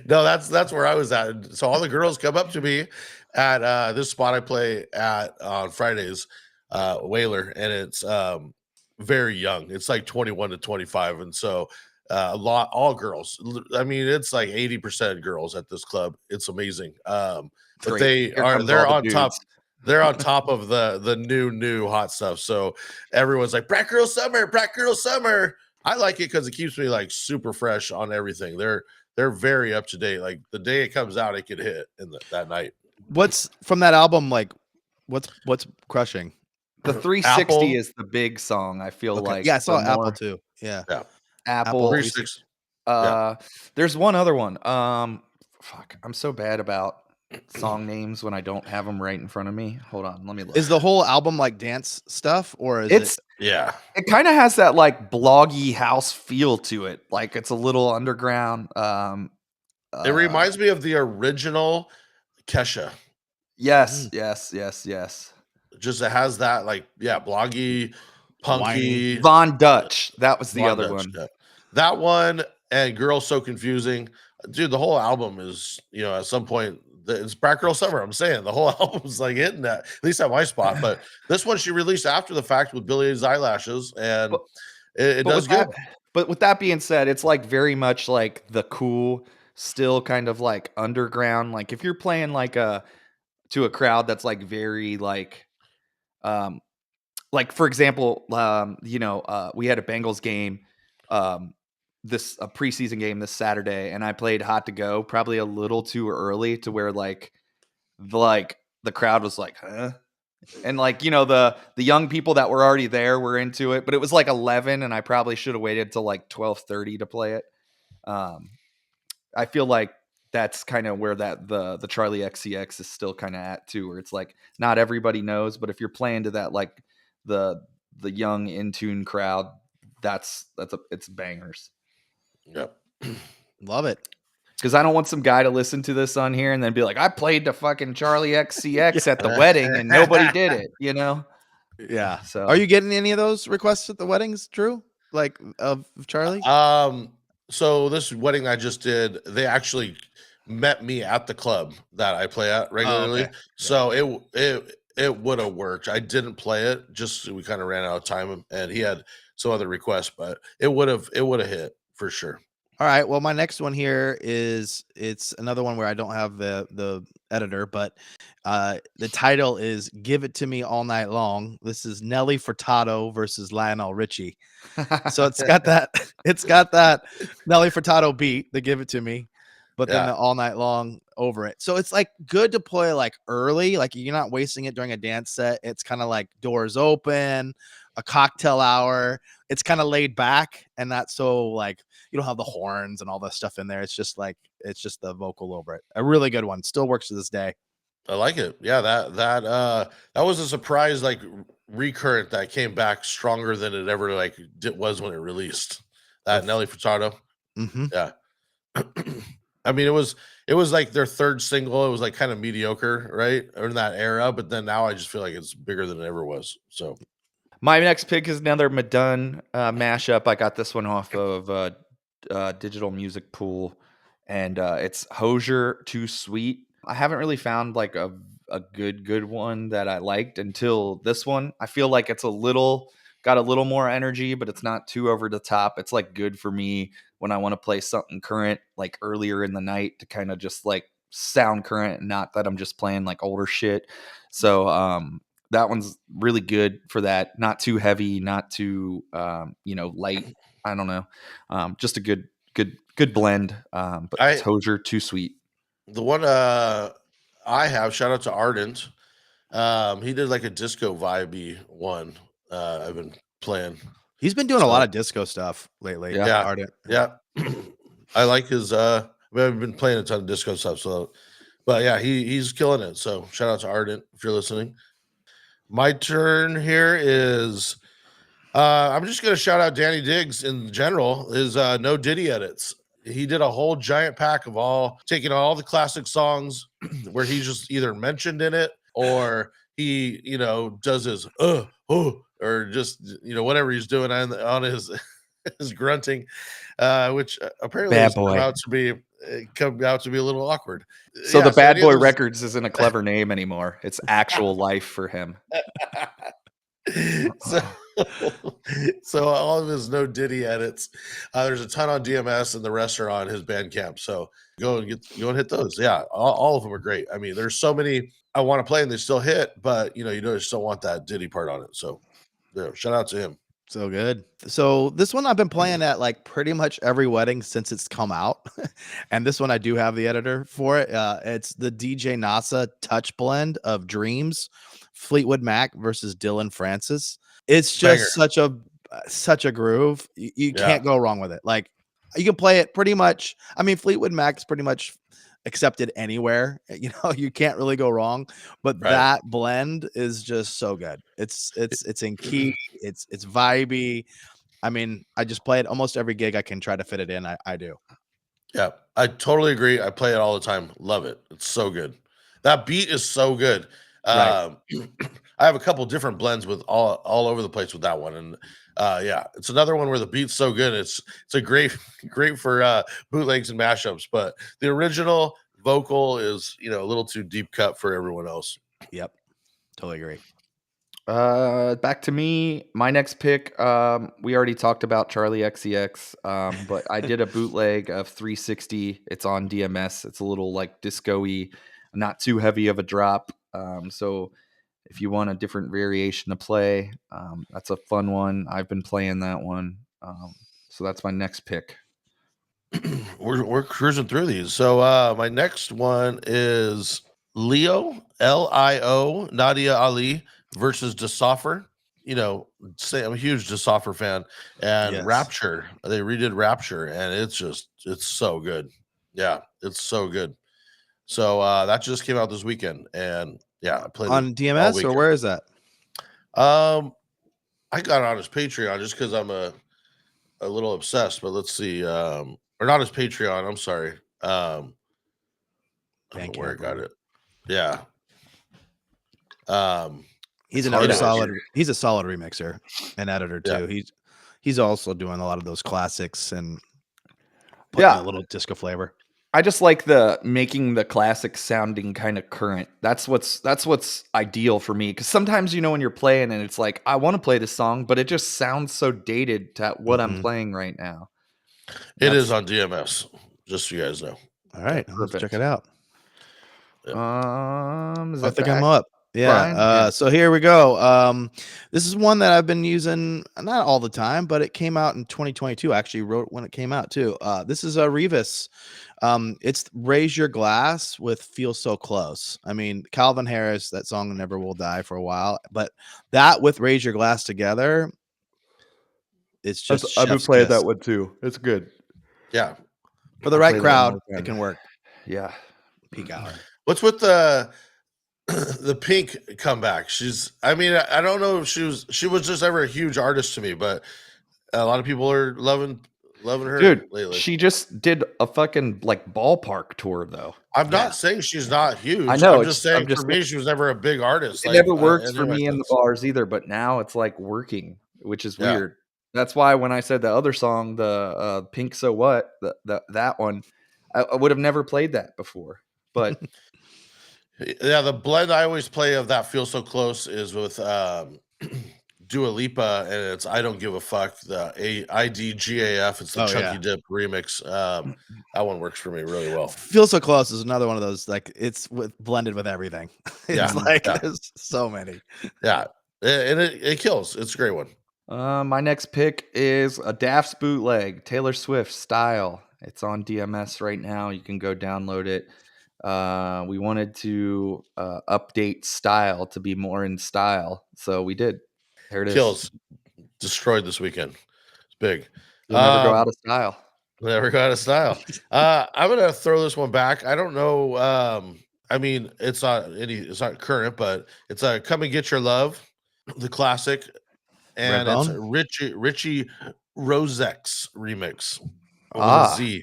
No, that's where I was at. So all the girls come up to me at this spot I play at on Fridays, Whaler, and it's very young. It's like 21 to 25, and so all girls. I mean, it's like 80% girls at this club. It's amazing. But Great. they're on top. They're on top of the new hot stuff. So everyone's like, Brat Girl Summer. I like it because it keeps me like super fresh on everything. They're very up to date. Like the day it comes out, it could hit in that night. What's from that album? Like, what's crushing? The 360 Apple. is the big song. I feel like. Yeah, I saw Apple too. Yeah. Apple. 360. There's one other one. Fuck, I'm so bad about song names when I don't have them right in front of me. Hold on, let me look. Is the whole album like dance stuff, or is it? Yeah. It kind of has that like bloggy house feel to it. Like it's a little underground. It reminds me of the original Kesha. Yes. Just it has that like bloggy, punky. Von Dutch. That was the Von other Dutch, one. yeah. That one and Girl So Confusing. Dude, the whole album is, at some point, it's Brat Girl Summer. I'm saying the whole album's like hitting that, at least at my spot. But this one she released after the fact with Billie's eyelashes, and it does good. But with that being said, it's like very much like the cool, still kind of like underground. Like if you're playing like to a crowd that's like very like for example, we had a Bengals game, a preseason game this Saturday, and I played Hot to Go probably a little too early to where like the crowd was like, huh? And like, the young people that were already there were into it, but it was like 11 and I probably should have waited till like 12:30 to play it. I feel like that's kind of where the Charli XCX is still kind of at too, where it's like not everybody knows, but if you're playing to that like the young in tune crowd, it's bangers. Yep. Love it. Because I don't want some guy to listen to this on here and then be like, I played the fucking Charli XCX at the wedding and nobody did it, Yeah. So are you getting any of those requests at the weddings, Drew? Like of Charli? So this wedding I just did, they actually met me at the club that I play at regularly. okay. So it would have worked. I didn't play it, just we kind of ran out of time, and he had some other requests, but it would have hit for sure. All right. Well, my next one here it's another one where I don't have the editor, but the title is "Give It to Me All Night Long." This is Nelly Furtado versus Lionel Richie. So it's got that Nelly Furtado beat, the "Give It to Me," but then the "All Night Long" over it. So it's like good to play like early, like you're not wasting it during a dance set. It's kind of like doors open, a cocktail hour. It's kind of laid back and not so like you don't have the horns and all that stuff in there. It's just the vocal over it. A really good one. Still works to this day. I like it. Yeah, that was a surprise, like recurrent that came back stronger than it ever was when it released. That Nelly Furtado. Mm-hmm. Yeah. I mean, it was like their third single. It was like kind of mediocre, right? In that era, but then now I just feel like it's bigger than it ever was. So my next pick is another Medun mashup. I got this one off of Digital Music Pool, and it's Hozier Too Sweet. I haven't really found like a good one that I liked until this one. I feel like it's a little got a little more energy, but it's not too over the top. It's like good for me when I want to play something current, like earlier in the night to kind of just like sound current, not that I'm just playing like older shit. So that one's really good for that. Not too heavy, not too light. I don't know. Just a good blend. But Hozier, too sweet. The one I have, shout out to Ardent. He did like a disco vibey one. I've been playing. He's been doing a lot of disco stuff lately. Yeah. Ardent. Yeah. I like his I've been playing a ton of disco stuff, so but yeah, he's killing it. So shout out to Ardent if you're listening. My turn here is I'm just gonna shout out Danny Diggz in general, his no Ditty edits. He did a whole giant pack of taking all the classic songs where he's just either mentioned in it or he, does his or just whatever he's doing on his his grunting, which apparently Bad has boy. come out to be a little awkward. So Yeah, the Bad any of Boy those- Records isn't a clever name anymore. It's actual life for him. So all of his no Ditty edits, there's a ton on DMS and the rest are on his Bandcamp. So go and hit those. Yeah, all of them are great. I mean, there's so many I want to play and they still hit, but you just don't want that Ditty part on it. So shout out to him. So good. So this one I've been playing at like pretty much every wedding since it's come out. And this one I do have the editor for it. It's the DJ NASA Touch Blend of Dreams, Fleetwood Mac versus Dillon Francis. It's just such a groove. You can't go wrong with it. Like you can play it pretty much. I mean, Fleetwood Mac is pretty much accepted anywhere. You can't really go wrong. But that blend is just so good. It's in key. It's vibey. I mean, I just play it almost every gig I can try to fit it in. I do. Yeah, I totally agree. I play it all the time. Love it. It's so good. That beat is so good. I have a couple different blends with all over the place with that one, and it's another one where the beat's so good. It's a great for bootlegs and mashups, but the original vocal is a little too deep cut for everyone else. Yep, totally agree. Back to me. My next pick. We already talked about Charli XCX, but I did a bootleg of 360. It's on DMS. It's a little like disco-y, not too heavy of a drop. So if you want a different variation to play, that's a fun one. I've been playing that one. So that's my next pick. We're cruising through these. So my next one is Lio, Lio, Nadia Ali versus SOFFER. I'm a huge SOFFER fan. And Rapture. They redid Rapture, and it's so good. Yeah, it's so good. So that just came out this weekend, and I played on DMS or where is that? I got it on his Patreon just because I'm a little obsessed. But let's see, or not his Patreon. I'm sorry. I don't know where I got it. Yeah. He's another solid. He's a solid remixer and editor too. Yeah. He's also doing a lot of those classics and putting a little disco flavor. I just like the making the classic sounding kind of current. That's what's ideal for me. Because sometimes when you're playing and it's like I want to play this song, but it just sounds so dated to what I'm playing right now. It is on DMS, just so you guys know. All right, let's check it out. I think I'm up. Yeah. So here we go. This is one that I've been using not all the time, but it came out in 2022. I actually wrote when it came out too. This is a Rivas. It's Raise Your Glass with Feel So Close. I mean, Calvin Harris, that song Never Will Die for a while, but that with Raise Your Glass together, it's just I've been playing that one too. It's good. Yeah. For the right crowd, it can work. Yeah. Peak hour. What's with the Pink comeback? I don't know if she was just ever a huge artist to me, but a lot of people are loving her. Dude, lately. she just did a fucking like ballpark tour though. I'm not saying she's not huge. I know. I'm just saying for me, she was never a big artist. It never works for me in the bars either, but now it's like working, which is weird. That's why when I said the other song, the Pink So What, that one, I would have never played that before. But yeah, the blend I always play of that Feel So Close is with Dua Lipa, and it's I Don't Give a Fuck, the IDGAF. It's the Chunky Dip remix. That one works for me really well. Feel So Close is another one of those, like, it's blended with everything. It's there's so many. Yeah, and it kills. It's a great one. My next pick is a DAFS bootleg, Taylor Swift Style. It's on DMS right now. You can go download it. We wanted to update Style to be more in style, so we did. There it is. Kills. Destroyed this weekend. It's big. You'll never go out of style. Never go out of style. I'm gonna throw this one back. I don't know. I mean, it's not current, but it's a Come and Get Your Love, the classic, and it's Richie Rosek's remix with a Z.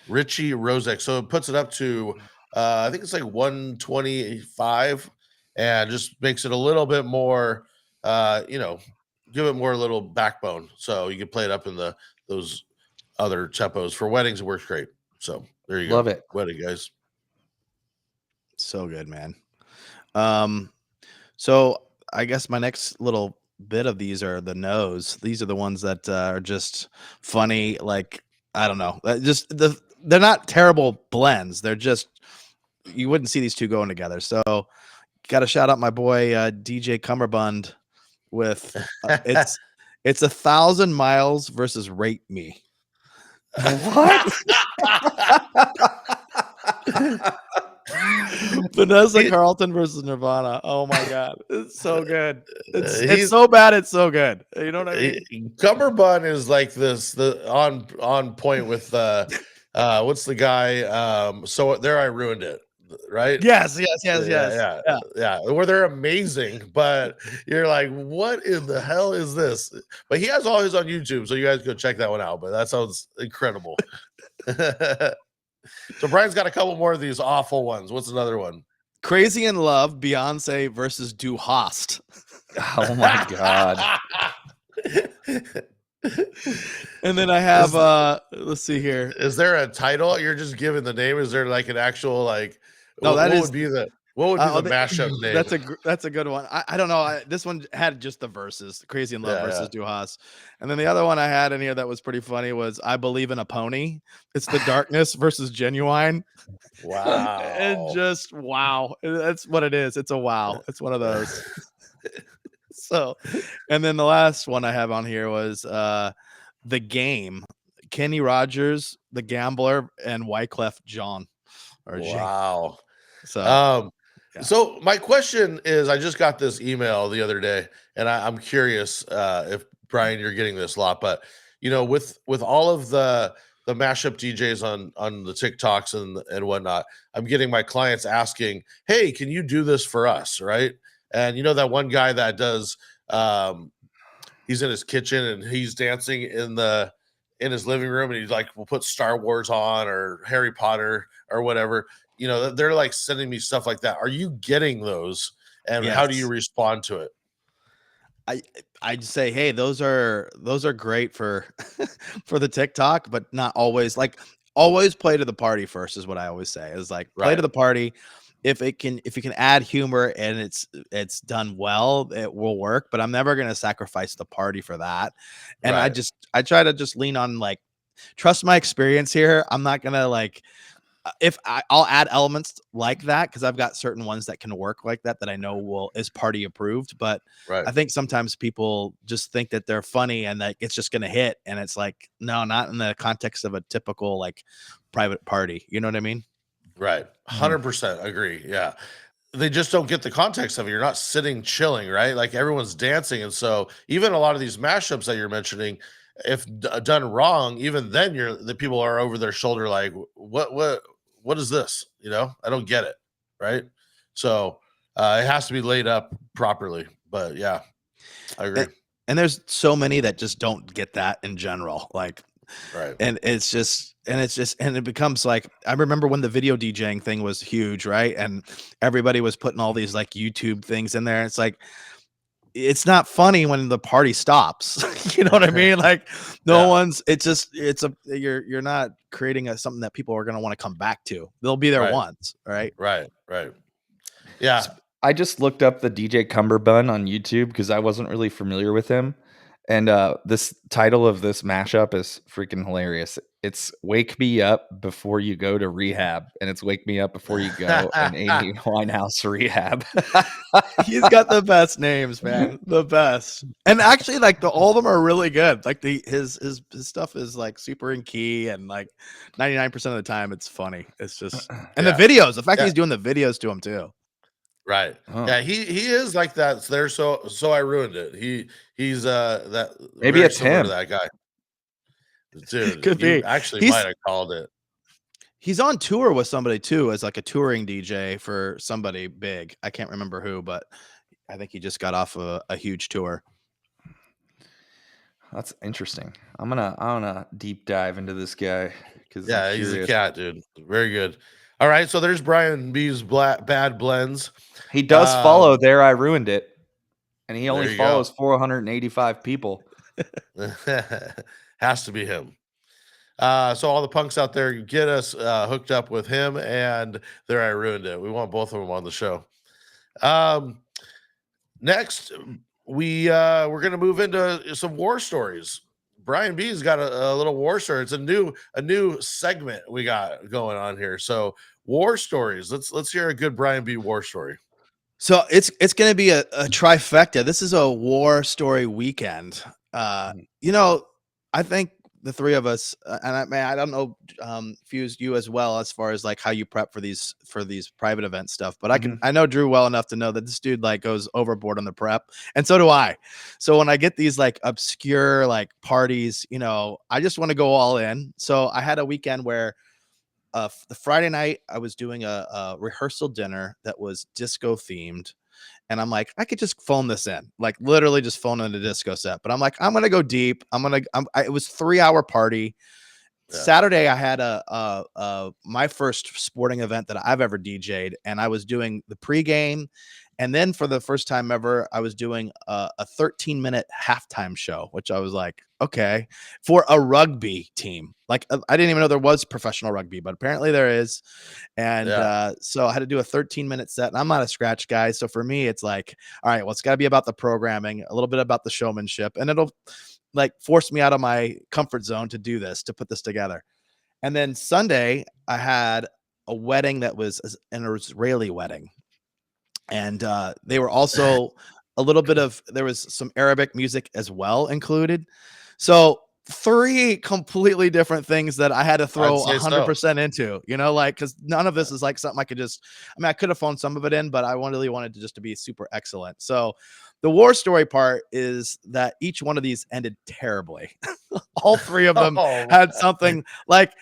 Richie Rosek. So it puts it up to I think it's like 125, and just makes it a little bit more give it more little backbone. So you can play it up in those other tempos. For weddings, it works great. So there you go. Love it. Wedding, guys. So good, man. So I guess my next little bit of these are the no's. These are the ones that are just funny. Like, I don't know. They're not terrible blends. They're just, you wouldn't see these two going together. So got to shout out my boy DJ Cummerbund with it's 1,000 Miles versus Rate Me. What? Vanessa Carlton versus Nirvana. Oh my god, it's so good. It's so bad. It's so good. You know what I mean? Cummerbund is like on point with what's the guy? So there, I ruined it. Right? Yes. Yeah. Where they're amazing, but you're like, what in the hell is this? But he has all his on YouTube, so you guys go check that one out. But that sounds incredible. So Brian's got a couple more of these awful ones. What's another one? Crazy in Love, Beyonce versus Du Hast. Oh my god. And then I have let's see here. Is there a title? You're just giving the name. Is there like an actual like? No, what would be the mashup name? That's a good one. I don't know. This one had just the verses, Crazy in Love versus Du Hast. And then the other one I had in here that was pretty funny was I Believe in a Pony. It's The Darkness versus Genuine. Wow. And just wow. That's what it is. It's a wow. It's one of those. So, and then the last one I have on here was The Game, Kenny Rogers, The Gambler, and Wyclef Jean. Wow. So, so my question is, I just got this email the other day, and I'm curious if Brian, you're getting this a lot, but with all of the mashup DJs on the TikToks and whatnot, I'm getting my clients asking, "Hey, can you do this for us?" Right? And that one guy that does, he's in his kitchen and he's dancing in his living room, and he's like, we'll put Star Wars on or Harry Potter or whatever. They're like sending me stuff like that. Are you getting those? And how do you respond to it? I'd say, hey, those are great for for the TikTok, but not always. Like, always play to the party first is what I always say. Is like play to the party. If you can add humor and it's done well, it will work. But I'm never gonna sacrifice the party for that. And I try to just lean on, like, trust my experience here. I'm not gonna like, I'll add elements like that because I've got certain ones that can work like that I know is party approved. But I think sometimes people just think that they're funny and that it's just gonna hit, and it's like, no, not in the context of a typical like private party. You know what I mean? Right. 100% agree. Yeah. They just don't get the context of it. You're not sitting chilling, right? Like, everyone's dancing. And so even a lot of these mashups that you're mentioning, if done wrong, even then the people are over their shoulder like, what is this? I don't get it. Right. So it has to be laid up properly. But yeah, I agree. And there's so many that just don't get that in general. Like, and it becomes like, I remember when the video DJing thing was huge, right? And everybody was putting all these like YouTube things in there. It's like, it's not funny when the party stops. You know what I mean? Like, you're not creating something that people are going to want to come back to. They'll be there once. Right. Right. Yeah. I just looked up the DJ Cumberbun on YouTube because I wasn't really familiar with him. And this title of this mashup is freaking hilarious. It's Wake Me Up Before You Go to Rehab. And it's Wake Me Up Before You Go and Amy Winehouse Rehab. He's got the best names, man. The best. And actually, like all of them are really good. Like his stuff is like super in key, and like 99% of the time it's funny. It's just and the videos. The fact he's doing the videos to him too. Right. Yeah, he is like that. So I ruined it. He's that maybe it's him. To that guy. Dude, Could be. Actually might have called it. He's on tour with somebody too, as like a touring DJ for somebody big. I can't remember who, but I think he just got off a huge tour. That's interesting. I'm gonna deep dive into this guy because he's a cat, dude. Very good. All right, so there's Brian B's Bad Blends. He does follow There I Ruined It, and he only follows 485 people. Has to be him. So all the punks out there, get us hooked up with him and There I Ruined It. We want both of them on the show. Next, we're gonna move into some war stories. Brian B's got a little war story. It's a new segment we got going on here. So war stories. Let's hear a good Brian B war story. So it's going to be a trifecta. This is a war story weekend. You know, I think the three of us, and I don't know, Fuse, you as well, as far as like how you prep for these private event stuff. But I know Drew well enough to know that this dude like goes overboard on the prep, and so do I. So when I get these like obscure like parties, you know, I just want to go all in. So I had a weekend where the Friday night I was doing a rehearsal dinner that was disco themed. And I'm like, I could just phone this in, like literally just phone in a disco set. But I'm like, I'm gonna go deep. It was 3-hour party. Yeah. Saturday, I had my first sporting event that I've ever DJ'd, and I was doing the pregame, and then for the first time ever, I was doing a 13-minute halftime show, which I was like, okay, for a rugby team. Like I didn't even know there was professional rugby, but apparently there is. And so I had to do a 13-minute set, and I'm not a scratch guy. So for me, it's like, all right, well, it's got to be about the programming, a little bit about the showmanship, and it'll like force me out of my comfort zone to do this, to put this together. And then Sunday, I had a wedding that was an Israeli wedding. And they were also there was some Arabic music as well included. So 3 completely different things that I had to throw 100% into, you know, like, because none of this is like something I could just, I could have phoned some of it in, but I really wanted to just to be super excellent. So the war story part is that each one of these ended terribly. All 3 of them had something like,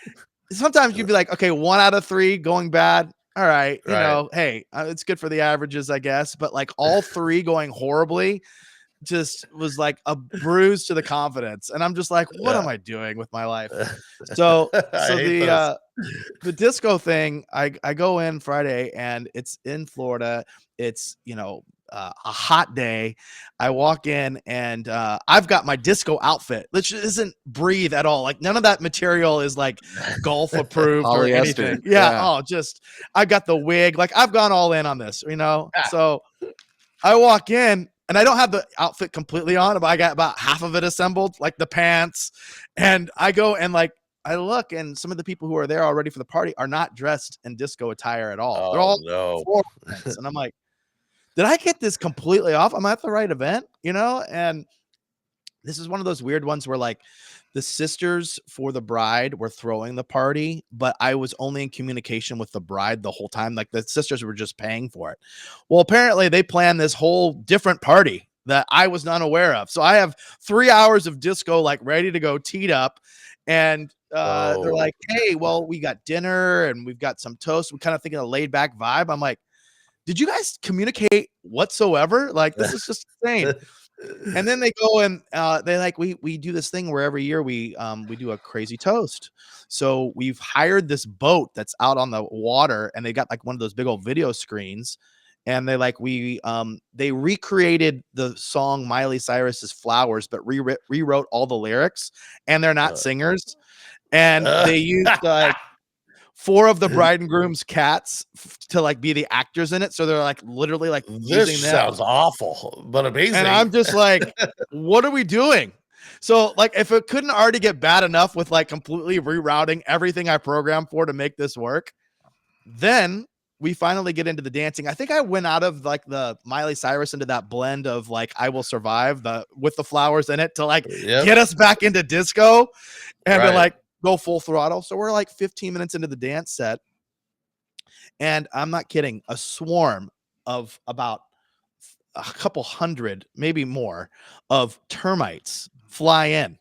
sometimes you'd be like, okay, 1 out of 3 going bad. All right, you know, hey, it's good for the averages, I guess. But like all 3 going horribly just was like a bruise to the confidence. And I'm just like, what am I doing with my life? So the disco thing, I go in Friday, and it's in Florida. It's, you know, a hot day. I walk in, and I've got my disco outfit, which isn't breathe at all. Like none of that material is like golf approved or anything. Yeah. Just I got the wig. Like I've gone all in on this, you know. So I walk in, and I don't have the outfit completely on, but I got about half of it assembled, like the pants. And I go and like I look, and some of the people who are there already for the party are not dressed in disco attire at all. They're all and I'm like, did I get this completely off? Am I at the right event? You know? And this is one of those weird ones where like the sisters for the bride were throwing the party, but I was only in communication with the bride the whole time. Like the sisters were just paying for it. Well, apparently they planned this whole different party that I was not aware of. So I have 3 hours of disco, like ready to go, teed up. And they're like, hey, well, we got dinner and we've got some toast. We're kind of thinking a laid back vibe. I'm like, did you guys communicate whatsoever? Like, this is just insane. And then they go and they like, we do this thing where every year we do a crazy toast. So we've hired this boat that's out on the water, and they got like one of those big old video screens. And they like, they recreated the song Miley Cyrus's Flowers, but rewrote all the lyrics, and they're not singers. And they used like 4 of the bride and groom's cats to like be the actors in it. So they're like literally like This using them. sounds awful, but amazing. And I'm just like, what are we doing? So like, if it couldn't already get bad enough with like completely rerouting everything I programmed for to make this work, then we finally get into the dancing. I think I went out of like the Miley Cyrus into that blend of like I Will Survive with the flowers in it to like get us back into disco and to like go full throttle. So we're like 15 minutes into the dance set, and I'm not kidding, a swarm of about a couple hundred, maybe more, of termites fly in.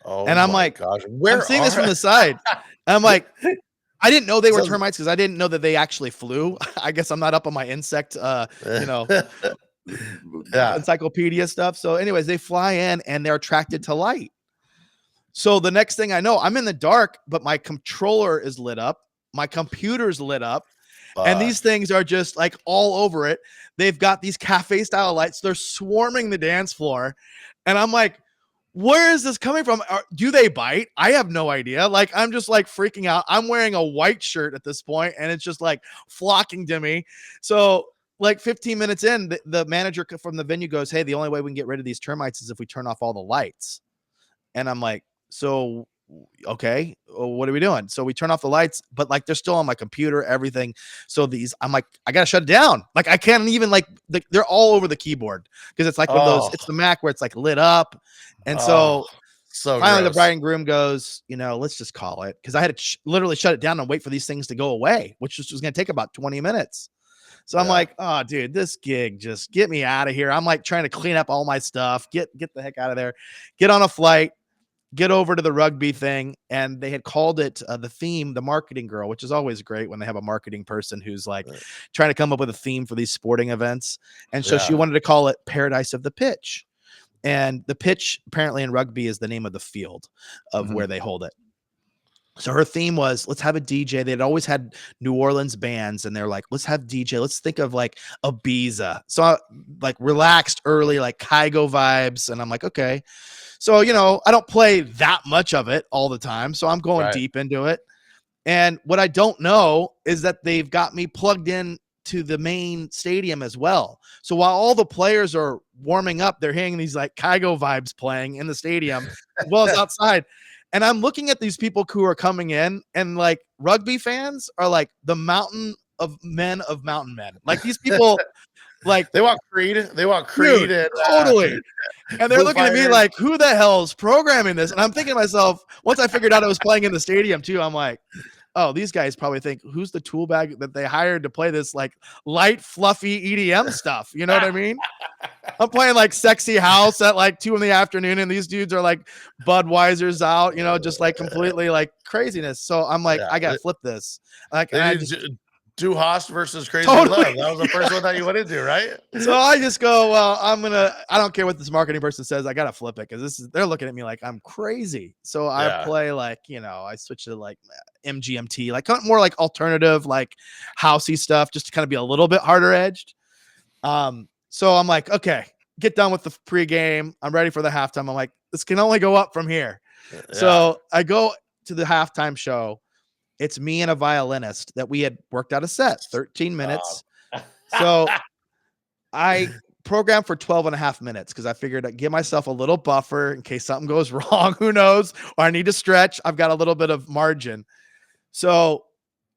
Oh, and I'm like, gosh, I'm seeing this from the side. And I'm like, I didn't know they were termites because I didn't know that they actually flew. I guess I'm not up on my insect, encyclopedia stuff. So anyways, they fly in and they're attracted to light. So the next thing I know, I'm in the dark, but my controller is lit up. My computer's lit up. And these things are just like all over it. They've got these cafe style lights. They're swarming the dance floor. And I'm like, where is this coming from? Do they bite? I have no idea. Like, I'm just like freaking out. I'm wearing a white shirt at this point, and it's just like flocking to me. So like 15 minutes in, the manager from the venue goes, hey, the only way we can get rid of these termites is if we turn off all the lights. And I'm like, so, okay, what are we doing? So we turn off the lights, but like they're still on my computer, everything. So I'm like, I gotta shut it down. Like I can't even like they're all over the keyboard because it's like one of those. It's the Mac where it's like lit up, and so finally the bride and groom goes, let's just call it, because I had to literally shut it down and wait for these things to go away, which was going to take about 20 minutes. So I'm like, oh, dude, this gig, just get me out of here. I'm like trying to clean up all my stuff, get the heck out of there, get on a flight, get over to the rugby thing. And they had called it the theme, the marketing girl, which is always great when they have a marketing person who's like trying to come up with a theme for these sporting events. And so she wanted to call it Paradise of the Pitch. And the pitch apparently in rugby is the name of the field of where they hold it. So her theme was, let's have a DJ. They'd always had New Orleans bands, and they're like, let's have DJ. Let's think of like Ibiza. So I, like relaxed early, like Kygo vibes. And I'm like, okay. So, I don't play that much of it all the time. So I'm going deep into it. And what I don't know is that they've got me plugged in to the main stadium as well. So while all the players are warming up, they're hearing these like Kygo vibes playing in the stadium as well as outside. And I'm looking at these people who are coming in, and like rugby fans are like the mountain of mountain men. Like these people, like they want Creed. They want Creed. Dude, totally. And they're looking at me like, who the hell's programming this? And I'm thinking to myself, once I figured out it was playing in the stadium too, I'm like, oh, these guys probably think, who's the tool bag that they hired to play this like light, fluffy EDM stuff? You know what I mean? I'm playing like sexy house at like 2 p.m, and these dudes are like Budweiser's out, just like completely like craziness. So I'm like, I gotta flip this. Like, Do Haas versus Crazy Love. That was the first one that you went into, right? So I just go, well, I don't care what this marketing person says. I got to flip it because they're looking at me like I'm crazy. So I play like, I switch to like MGMT, like more like alternative, like housey stuff, just to kind of be a little bit harder edged. So I'm like, okay, get done with the pregame. I'm ready for the halftime. I'm like, this can only go up from here. Yeah. So I go to the halftime show. It's me and a violinist that we had worked out a set, 13 minutes. So I programmed for 12 and a half minutes because I figured I'd give myself a little buffer in case something goes wrong. Who knows? Or I need to stretch. I've got a little bit of margin. So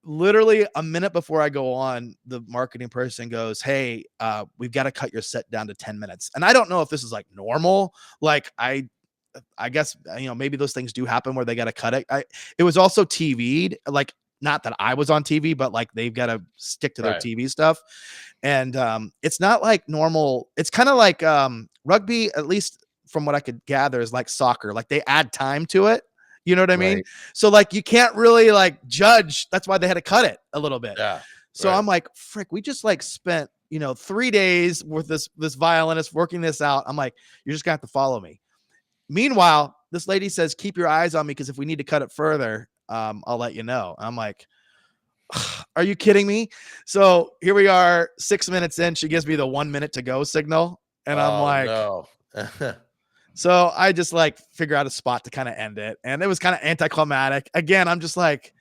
literally a minute before I go on, the marketing person goes, hey, we've got to cut your set down to 10 minutes. And I don't know if this is like normal. Like I guess, maybe those things do happen where they got to cut it. It was also TV'd, like, not that I was on TV, but like they've got to stick to their TV stuff. And it's not like normal. It's kind of like rugby, at least from what I could gather, is like soccer. Like they add time to it. You know what I mean? So like you can't really like judge. That's why they had to cut it a little bit. Yeah. So I'm like, frick, we just like spent, 3 days with this violinist working this out. I'm like, you're just gonna have to follow me. Meanwhile, this lady says, keep your eyes on me because if we need to cut it further, I'll let you know. I'm like, are you kidding me? So here we are, 6 minutes in. She gives me the 1 minute to go signal. And I'm like, no. So I just like figure out a spot to kind of end it. And it was kind of anticlimactic. Again, I'm just like,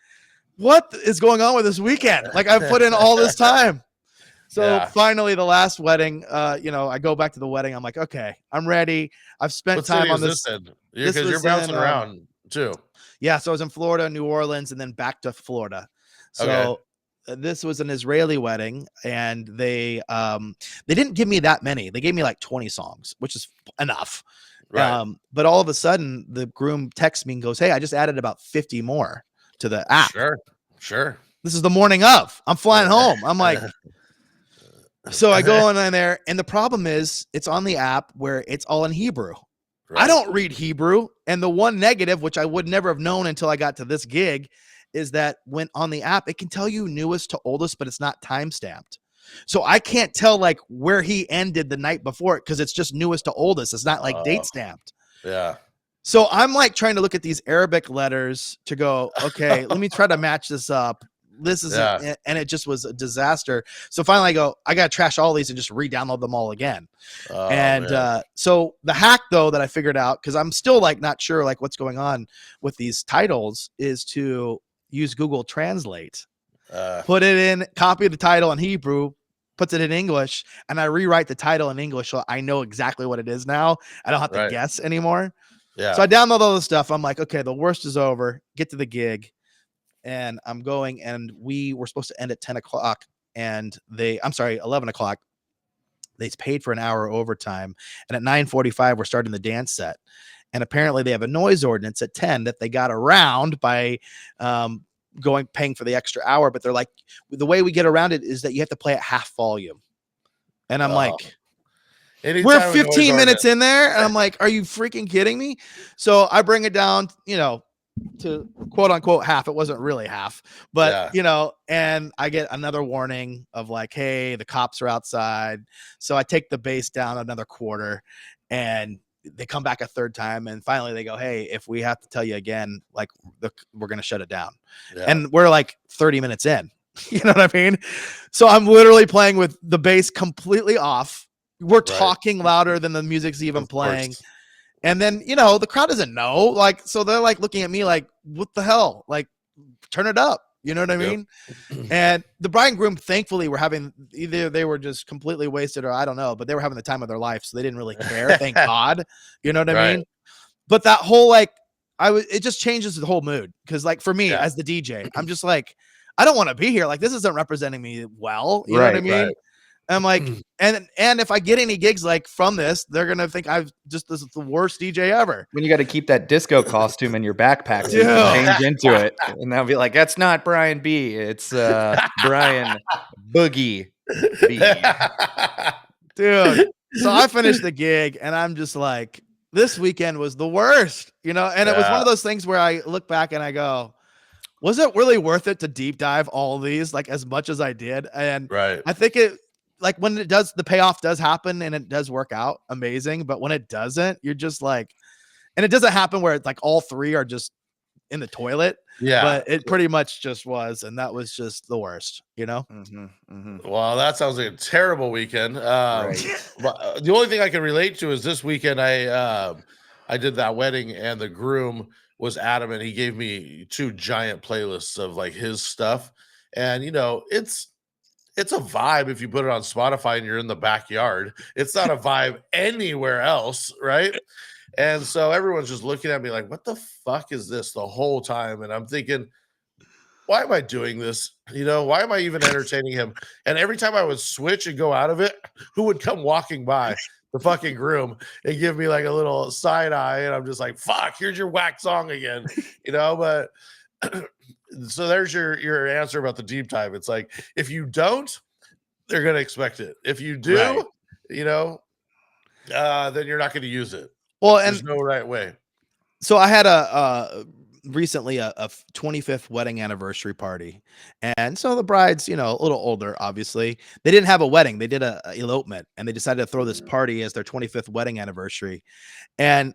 what is going on with this weekend? Like I've put in all this time. So finally the last wedding, I go back to the wedding. I'm like, okay, I'm ready. I've spent time on this. Because you're bouncing around too. Yeah. So I was in Florida, New Orleans, and then back to Florida. So this was an Israeli wedding, and they didn't give me that many. They gave me like 20 songs, which is enough. Right. But all of a sudden the groom texts me and goes, hey, I just added about 50 more to the app. Sure. This is the morning of. I'm flying home. I'm like, so I go in there, and the problem is it's on the app where it's all in Hebrew. Right. I don't read Hebrew. And the one negative, which I would never have known until I got to this gig, is that when on the app, it can tell you newest to oldest, but it's not time stamped. So I can't tell like where he ended the night before it because it's just newest to oldest. It's not like date stamped. Yeah. So I'm like trying to look at these Arabic letters to go, okay, let me try to match this up. This is, and it just was a disaster. So finally I go, I got to trash all these and just re-download them all again. So the hack though, that I figured out, cause I'm still like, not sure like what's going on with these titles, is to use Google Translate, put it in, copy the title in Hebrew, puts it in English, and I rewrite the title in English. So I know exactly what it is now. I don't have to guess anymore. Yeah. So I download all the stuff. I'm like, okay, the worst is over. Get to the gig. And I'm going, and we were supposed to end at 10 o'clock, and 11 o'clock. They paid for an hour overtime. And at 9:45, we're starting the dance set. And apparently they have a noise ordinance at 10 that they got around by paying for the extra hour. But they're like, the way we get around it is that you have to play at half volume. And I'm like, we're 15 minutes in there. And I'm like, are you freaking kidding me? So I bring it down, to quote unquote half. It wasn't really half, but and I get another warning of like, hey, the cops are outside. So I take the bass down another quarter, and they come back a third time, and finally they go, hey, if we have to tell you again, like we're going to shut it down. And we're like 30 minutes in, you know what I mean? So I'm literally playing with the bass completely off. We're talking louder than the music's even playing. And then, the crowd doesn't know, like, so they're like looking at me like, what the hell? Like, turn it up. You know what I mean? And the bride and groom, thankfully, were having, either they were just completely wasted or I don't know, but they were having the time of their life. So they didn't really care. Thank God. You know what I mean? But that whole, like, it just changes the whole mood. Cause like for me as the DJ, I'm just like, I don't want to be here. Like, this isn't representing me well. You know what I mean? I'm like, and if I get any gigs like from this, they're gonna think this is the worst DJ ever. When you got to keep that disco costume in your backpack so you can change into it, and they'll be like, "That's not Brian B. It's Brian Boogie B." Dude. So I finished the gig, and I'm just like, this weekend was the worst, And it was one of those things where I look back and I go, was it really worth it to deep dive all these like as much as I did? And I think it. Like when it does, the payoff does happen and it does work out amazing. But when it doesn't, you're just like, and it doesn't happen where it's like all three are just in the toilet. Yeah. But it pretty much just was. And that was just the worst, Well, that sounds like a terrible weekend. But the only thing I can relate to is this weekend I did that wedding, and the groom was adamant. He gave me 2 giant playlists of like his stuff. And, it's a vibe if you put it on Spotify and you're in the backyard. It's not a vibe anywhere else, right? And so everyone's just looking at me like, what the fuck is this the whole time? And I'm thinking, why am I doing this? Why am I even entertaining him? And every time I would switch and go out of it, who would come walking by? The fucking groom, and give me like a little side eye. And I'm just like, fuck, here's your whack song again, but so there's your answer about the deep dive. It's like, if you don't, they're going to expect it. If you do, then you're not going to use it. Well, there's no right way. So I had recently a 25th wedding anniversary party. And so the bride's, a little older, obviously. They didn't have a wedding. They did a elopement, and they decided to throw this party as their 25th wedding anniversary. And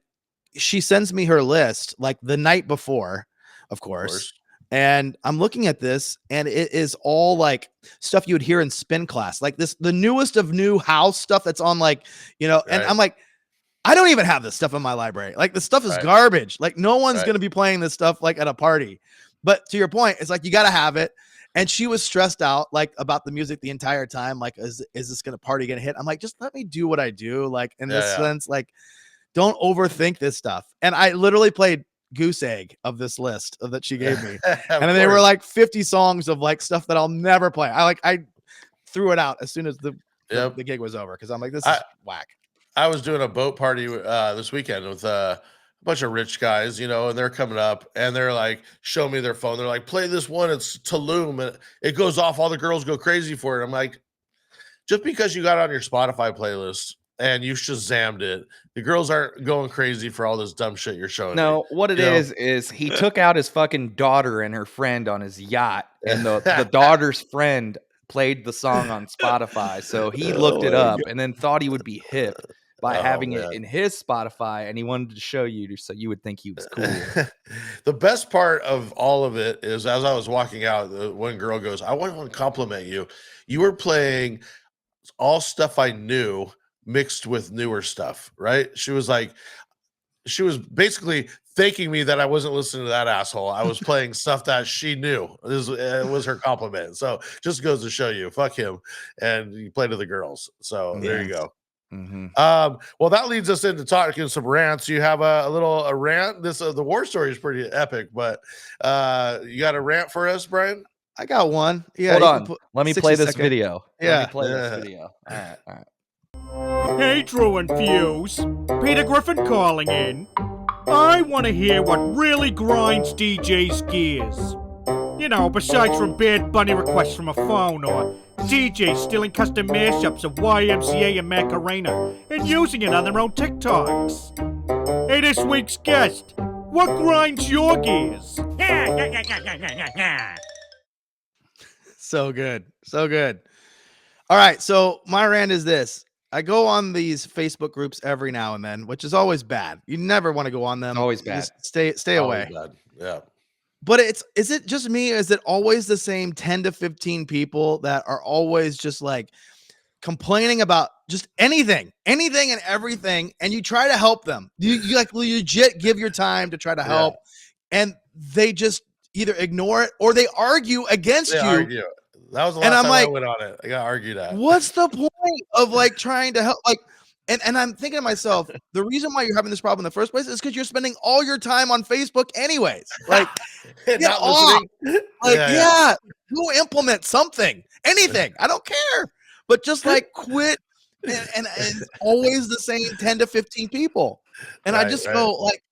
she sends me her list like the night before, of course. And I'm looking at this, and it is all like stuff you would hear in spin class, like the newest of new house stuff that's on like, and I'm like, I don't even have this stuff in my library. Like the stuff is garbage. Like no one's going to be playing this stuff like at a party. But to your point, it's like you got to have it. And she was stressed out like about the music the entire time. Like, is this party gonna hit? I'm like, just let me do what I do. Like in this sense, like don't overthink this stuff. And I literally played goose egg of this list that she gave me. And then they were like 50 songs of like stuff that I'll never play. I threw it out as soon as the gig was over because I'm like, this is whack. I was doing a boat party this weekend with a bunch of rich guys, you know, and they're coming up and they're like, show me their phone. They're like, play this one. It's Tulum. And it goes off. All the girls go crazy for it. I'm like, just because you got it on your Spotify playlist and you Shazammed it, the girls aren't going crazy for all this dumb shit you're showing. No, me, what it is he took out his fucking daughter and her friend on his yacht, and the daughter's friend played the song on Spotify. So he looked it up and then thought he would be hip by having it in his Spotify, and he wanted to show you so you would think he was cool. The best part of all of it is, as I was walking out, one girl goes, I want to compliment you. You were playing all stuff I knew mixed with newer stuff, right? She was basically thanking me that I wasn't listening to that asshole. I was playing stuff that she knew. It was her compliment. So just goes to show you, fuck him. And you play to the girls. So there you go. Mm-hmm. Well, that leads us into talking some rants. You have a rant. This the war story is pretty epic, but you got a rant for us, Brian? I got one. Yeah, hold on. Let me play this video. Yeah, let me play this video. All right. Hey, Drew and Fuse. Peter Griffin calling in. I want to hear what really grinds DJ's gears. You know, besides from Bad Bunny requests from a phone or DJs stealing custom mashups of YMCA and Macarena and using it on their own TikToks. Hey, this week's guest, what grinds your gears? So good. So good. All right. So my rant is this. I go on these Facebook groups every now and then, which is always bad. You never want to go on them. Always bad. Just stay away. Bad. Yeah. But is it just me? Is it always the same 10 to 15 people that are always just like complaining about just anything and everything, and you try to help them? You like legit give your time to try to help, and they just either ignore it or they argue against you. Argue. That was the last time I went on it. I got argued at. What's the point of like trying to help? Like, and I'm thinking to myself, the reason why you're having this problem in the first place is because you're spending all your time on Facebook anyways. Like, get off. Like, go implement something, anything. I don't care, but just like quit. And it's always the same 10 to 15 people. And I just go like,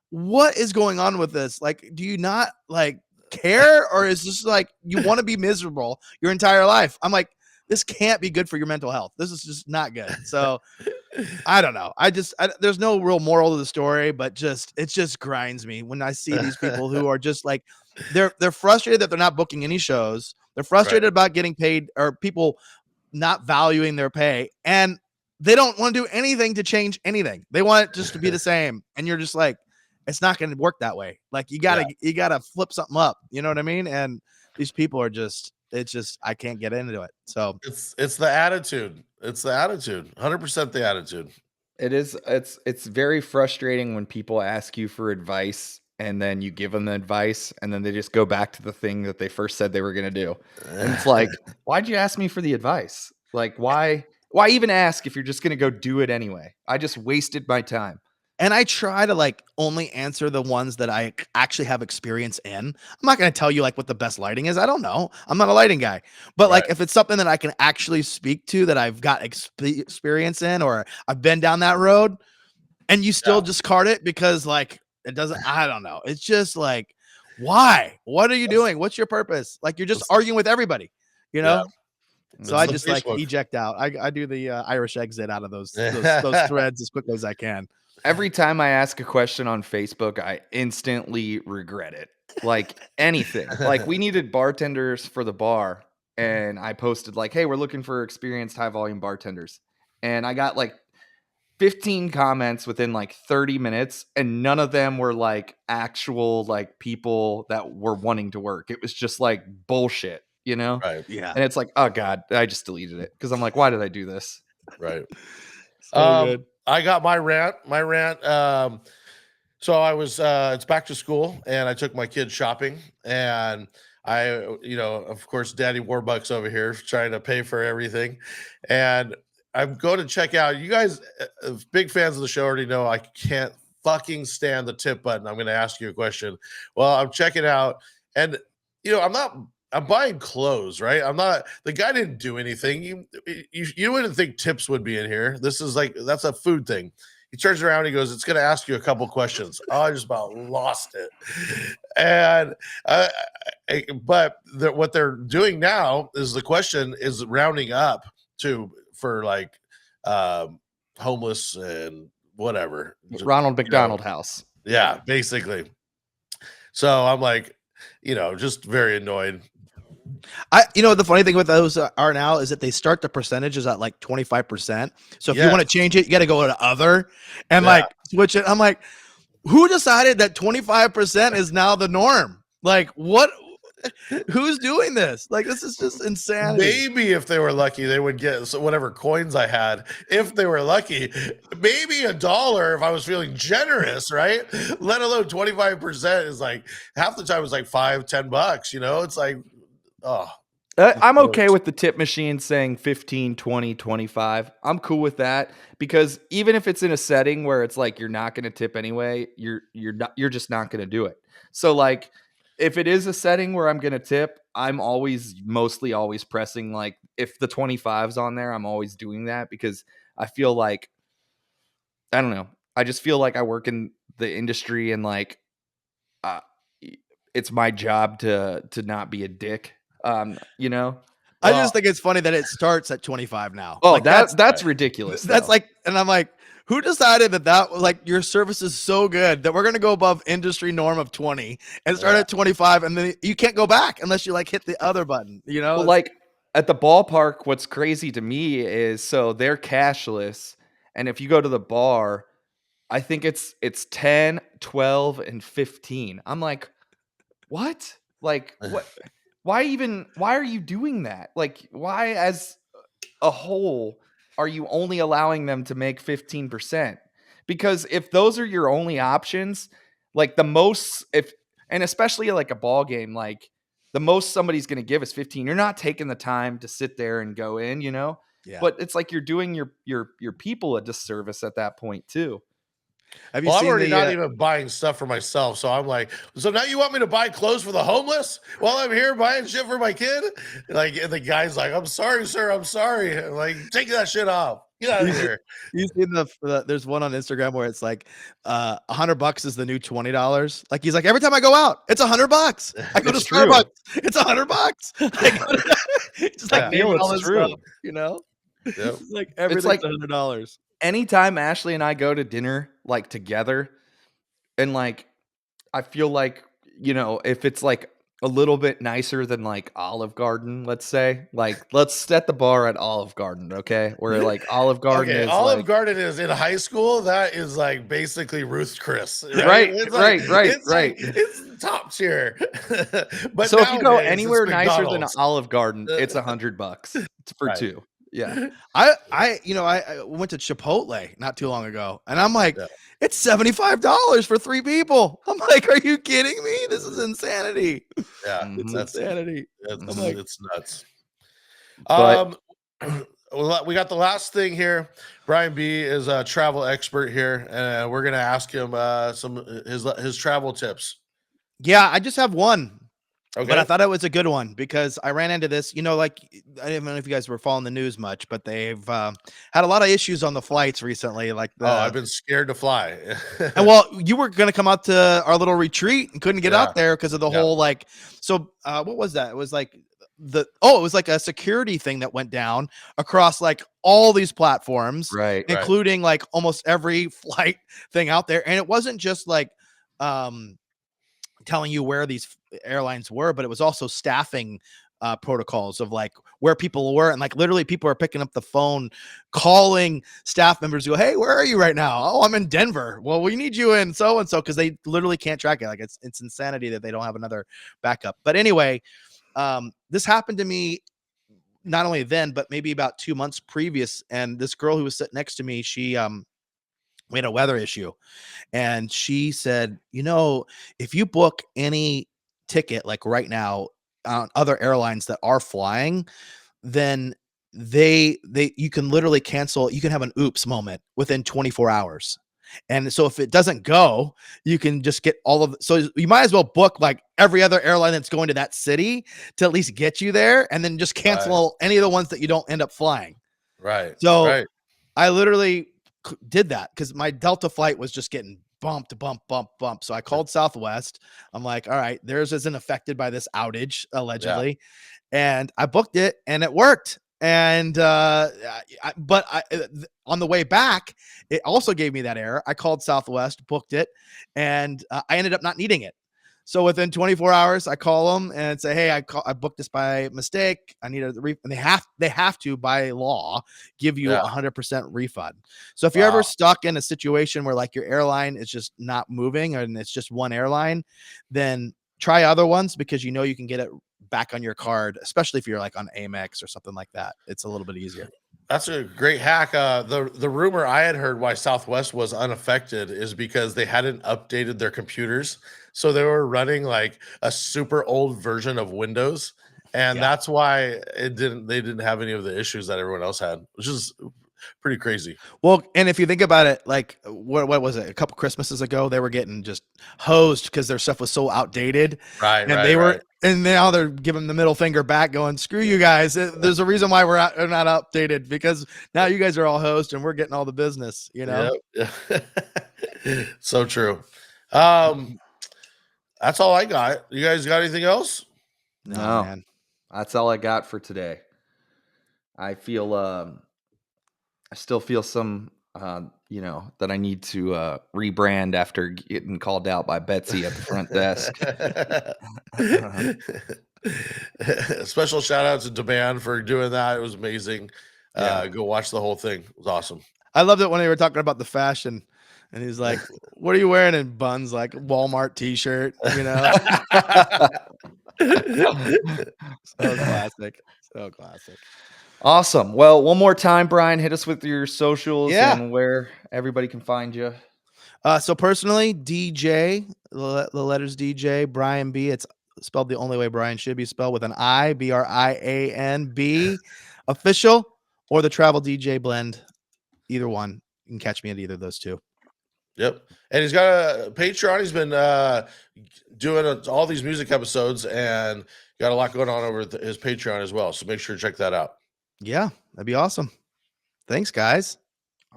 what is going on with this? Like, do you not like care, or is this like you want to be miserable your entire life? I'm like, this can't be good for your mental health. This is just not good. So I don't know. There's no real moral to the story, but it just grinds me when I see these people who are just like, they're frustrated that they're not booking any shows. They're frustrated about getting paid, or people not valuing their pay, and they don't want to do anything to change anything. They want it just to be the same. And you're just like, it's not going to work that way. Like you gotta flip something up. You know what I mean? And these people are I can't get into it. So it's the attitude. It's the attitude. 100% the attitude. It is. It's very frustrating when people ask you for advice and then you give them the advice and then they just go back to the thing that they first said they were going to do. And it's like, why'd you ask me for the advice? Like, why even ask if you're just going to go do it anyway? I just wasted my time. And I try to like only answer the ones that I actually have experience in. I'm not going to tell you like what the best lighting is. I don't know. I'm not a lighting guy. But like if it's something that I can actually speak to, that I've got experience in, or I've been down that road, and you still discard it because like it doesn't, I don't know. It's just like, why? What are you doing? What's your purpose? Like you're just arguing with everybody, you know? So I just like eject out. I do the Irish exit out of those threads as quickly as I can. Every time I ask a question on Facebook, I instantly regret it. Like anything. Like we needed bartenders for the bar, and I posted like, hey, we're looking for experienced high volume bartenders. And I got like 15 comments within like 30 minutes, and none of them were like actual like people that were wanting to work. It was just like bullshit, you know? Right. Yeah. And it's like, oh God, I just deleted it because I'm like, why did I do this? Right. So good. I got my rant. So I was it's back to school and I took my kids shopping and I of course Daddy Warbucks over here trying to pay for everything. And I'm going to check out. You guys big fans of the show already know I can't fucking stand the tip button. I'm going to ask you a question. Well, I'm checking out and I'm buying clothes, right? The guy didn't do anything. You wouldn't think tips would be in here. This is that's a food thing. He turns around and he goes, it's going to ask you a couple questions. Oh, I just about lost it. And, what they're doing now is the question is rounding up for homeless and whatever. Ronald McDonald House. Yeah, basically. So I'm just very annoyed. The funny thing with those are now is that they start the percentages at 25%. So if you want to change it, you got to go to other and switch it. I'm like, who decided that 25% is now the norm? What? Who's doing this? This is just insanity. Maybe if they were lucky, they would get whatever coins I had. If they were lucky, maybe $1 if I was feeling generous, right? Let alone 25% is half the time it's $5-10. It's oh. I'm okay with the tip machine saying 15, 20, 25. I'm cool with that because even if it's in a setting where it's you're not going to tip anyway, you're just not going to do it. So if it is a setting where I'm going to tip, I'm mostly always pressing if the 25's on there, I'm always doing that because I feel I don't know. I just feel I work in the industry and it's my job to not be a dick. I just think it's funny that it starts at 25 now. Oh, that's ridiculous. That's and I'm like, who decided that your service is so good that we're going to go above industry norm of 20 and start at 25 and then you can't go back unless you hit the other button, Well, at the ballpark, what's crazy to me is so they're cashless. And if you go to the bar, I think it's 10, 12 and 15. I'm like, what? What? Why are you doing that? Why as a whole are you only allowing them to make 15%? Because if those are your only options, the most, and especially a ball game, the most somebody's going to give is 15. You're not taking the time to sit there and go in, Yeah. But it's you're doing your people a disservice at that point too. I'm already not even buying stuff for myself. So I'm so now you want me to buy clothes for the homeless while I'm here buying shit for my kid? And the guy's I'm sorry, sir. I'm sorry. I'm take that shit off. Get out of here. You see there's one on Instagram where it's $100 is the new $20. He's every time I go out, it's $100. I go to Starbucks, it's $100. Just naming all this stuff, Yep. Everything's $100. Anytime Ashley and I go to dinner together and I feel if it's a little bit nicer than Olive Garden, let's say, let's set the bar at Olive Garden, okay? Where Olive Garden is Olive Garden is in high school, that is basically Ruth Chris, right? Right. Right. It's top tier. But so if you go anywhere nicer than Olive Garden, it's $100 for two. Yeah. I went to Chipotle not too long ago and I'm it's $75 for 3 people. I'm are you kidding me? This is insanity. Yeah. It's insanity. It's nuts. But, we got the last thing here. Brian B is a travel expert here and we're going to ask him his travel tips. Yeah. I just have one. Okay. But I thought it was a good one because I ran into this, I don't know if you guys were following the news much, but they've had a lot of issues on the flights recently. I've been scared to fly. And you were going to come out to our little retreat and couldn't get out there because of the whole what was that? It was it was a security thing that went down across all these platforms, right? Including almost every flight thing out there. And it wasn't just telling you where these airlines were, but it was also staffing protocols of where people were. And literally people are picking up the phone, calling staff members who go, hey, where are you right now? Oh, I'm in Denver. Well, we need you in so-and-so. Cause they literally can't track it. It's insanity that they don't have another backup. But anyway, this happened to me not only then, but maybe about 2 months previous. And this girl who was sitting next to me, she We had a weather issue, and she said, if you book any ticket like right now on other airlines that are flying, then you can literally cancel. You can have an oops moment within 24 hours. And so if it doesn't go, you can just get all of so you might as well book like every other airline that's going to that city to at least get you there, and then just cancel any of the ones that you don't end up flying. Right. So I literally did that because my Delta flight was just getting bump. So I called Southwest. I'm like, all right, theirs isn't affected by this outage allegedly. And I booked it and it worked. And but on the way back, it also gave me that error. I called Southwest, booked it, and I ended up not needing it. So within 24 hours, I call them and say, "Hey, I booked this by mistake. I need a refund." And they have to by law give you 100% refund. So if you're ever stuck in a situation where like your airline is just not moving and it's just one airline, then try other ones because you can get it back on your card, especially if you're like on Amex or something like that. It's a little bit easier. That's a great hack. The rumor I had heard why Southwest was unaffected is because they hadn't updated their computers, so they were running like a super old version of Windows, and that's why they didn't have any of the issues that everyone else had, which is pretty crazy. Well, and if you think about it, like what was it? A couple Christmases ago, they were getting just hosed because their stuff was so outdated, right? And and now they're giving the middle finger back, going, "Screw you guys." There's a reason why we're not updated, because now you guys are all host and we're getting all the business. Yep. So true. That's all I got. You guys got anything else? No, man. That's all I got for today. I feel I still feel some that I need to rebrand after getting called out by Betsy at the front desk. Special shout out to Demand for doing that. It was amazing. Go watch the whole thing. It was awesome. I loved it when they were talking about the fashion, and he's like, "What are you wearing?" in buns, like Walmart t-shirt, So classic. So classic. Awesome. Well, one more time, Brian, hit us with your socials and where everybody can find you. So personally, DJ, the letters DJ, Brian B. It's spelled the only way Brian should be spelled, with an I, BRIANB, official, or the Travel DJ blend. Either one. You can catch me at either of those two. Yep. And he's got a Patreon. He's been doing all these music episodes and got a lot going on over his Patreon as well. So make sure to check that out. Yeah, that'd be awesome. Thanks, guys.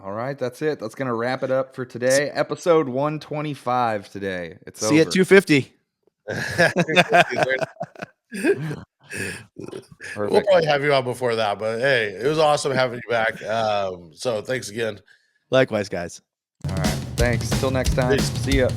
All right, that's it. That's going to wrap it up for today. Episode 125 today. It's See you at 250. We'll probably have you on before that, but hey, it was awesome having you back. So thanks again. Likewise, guys. All right. Thanks. Till next time. See ya.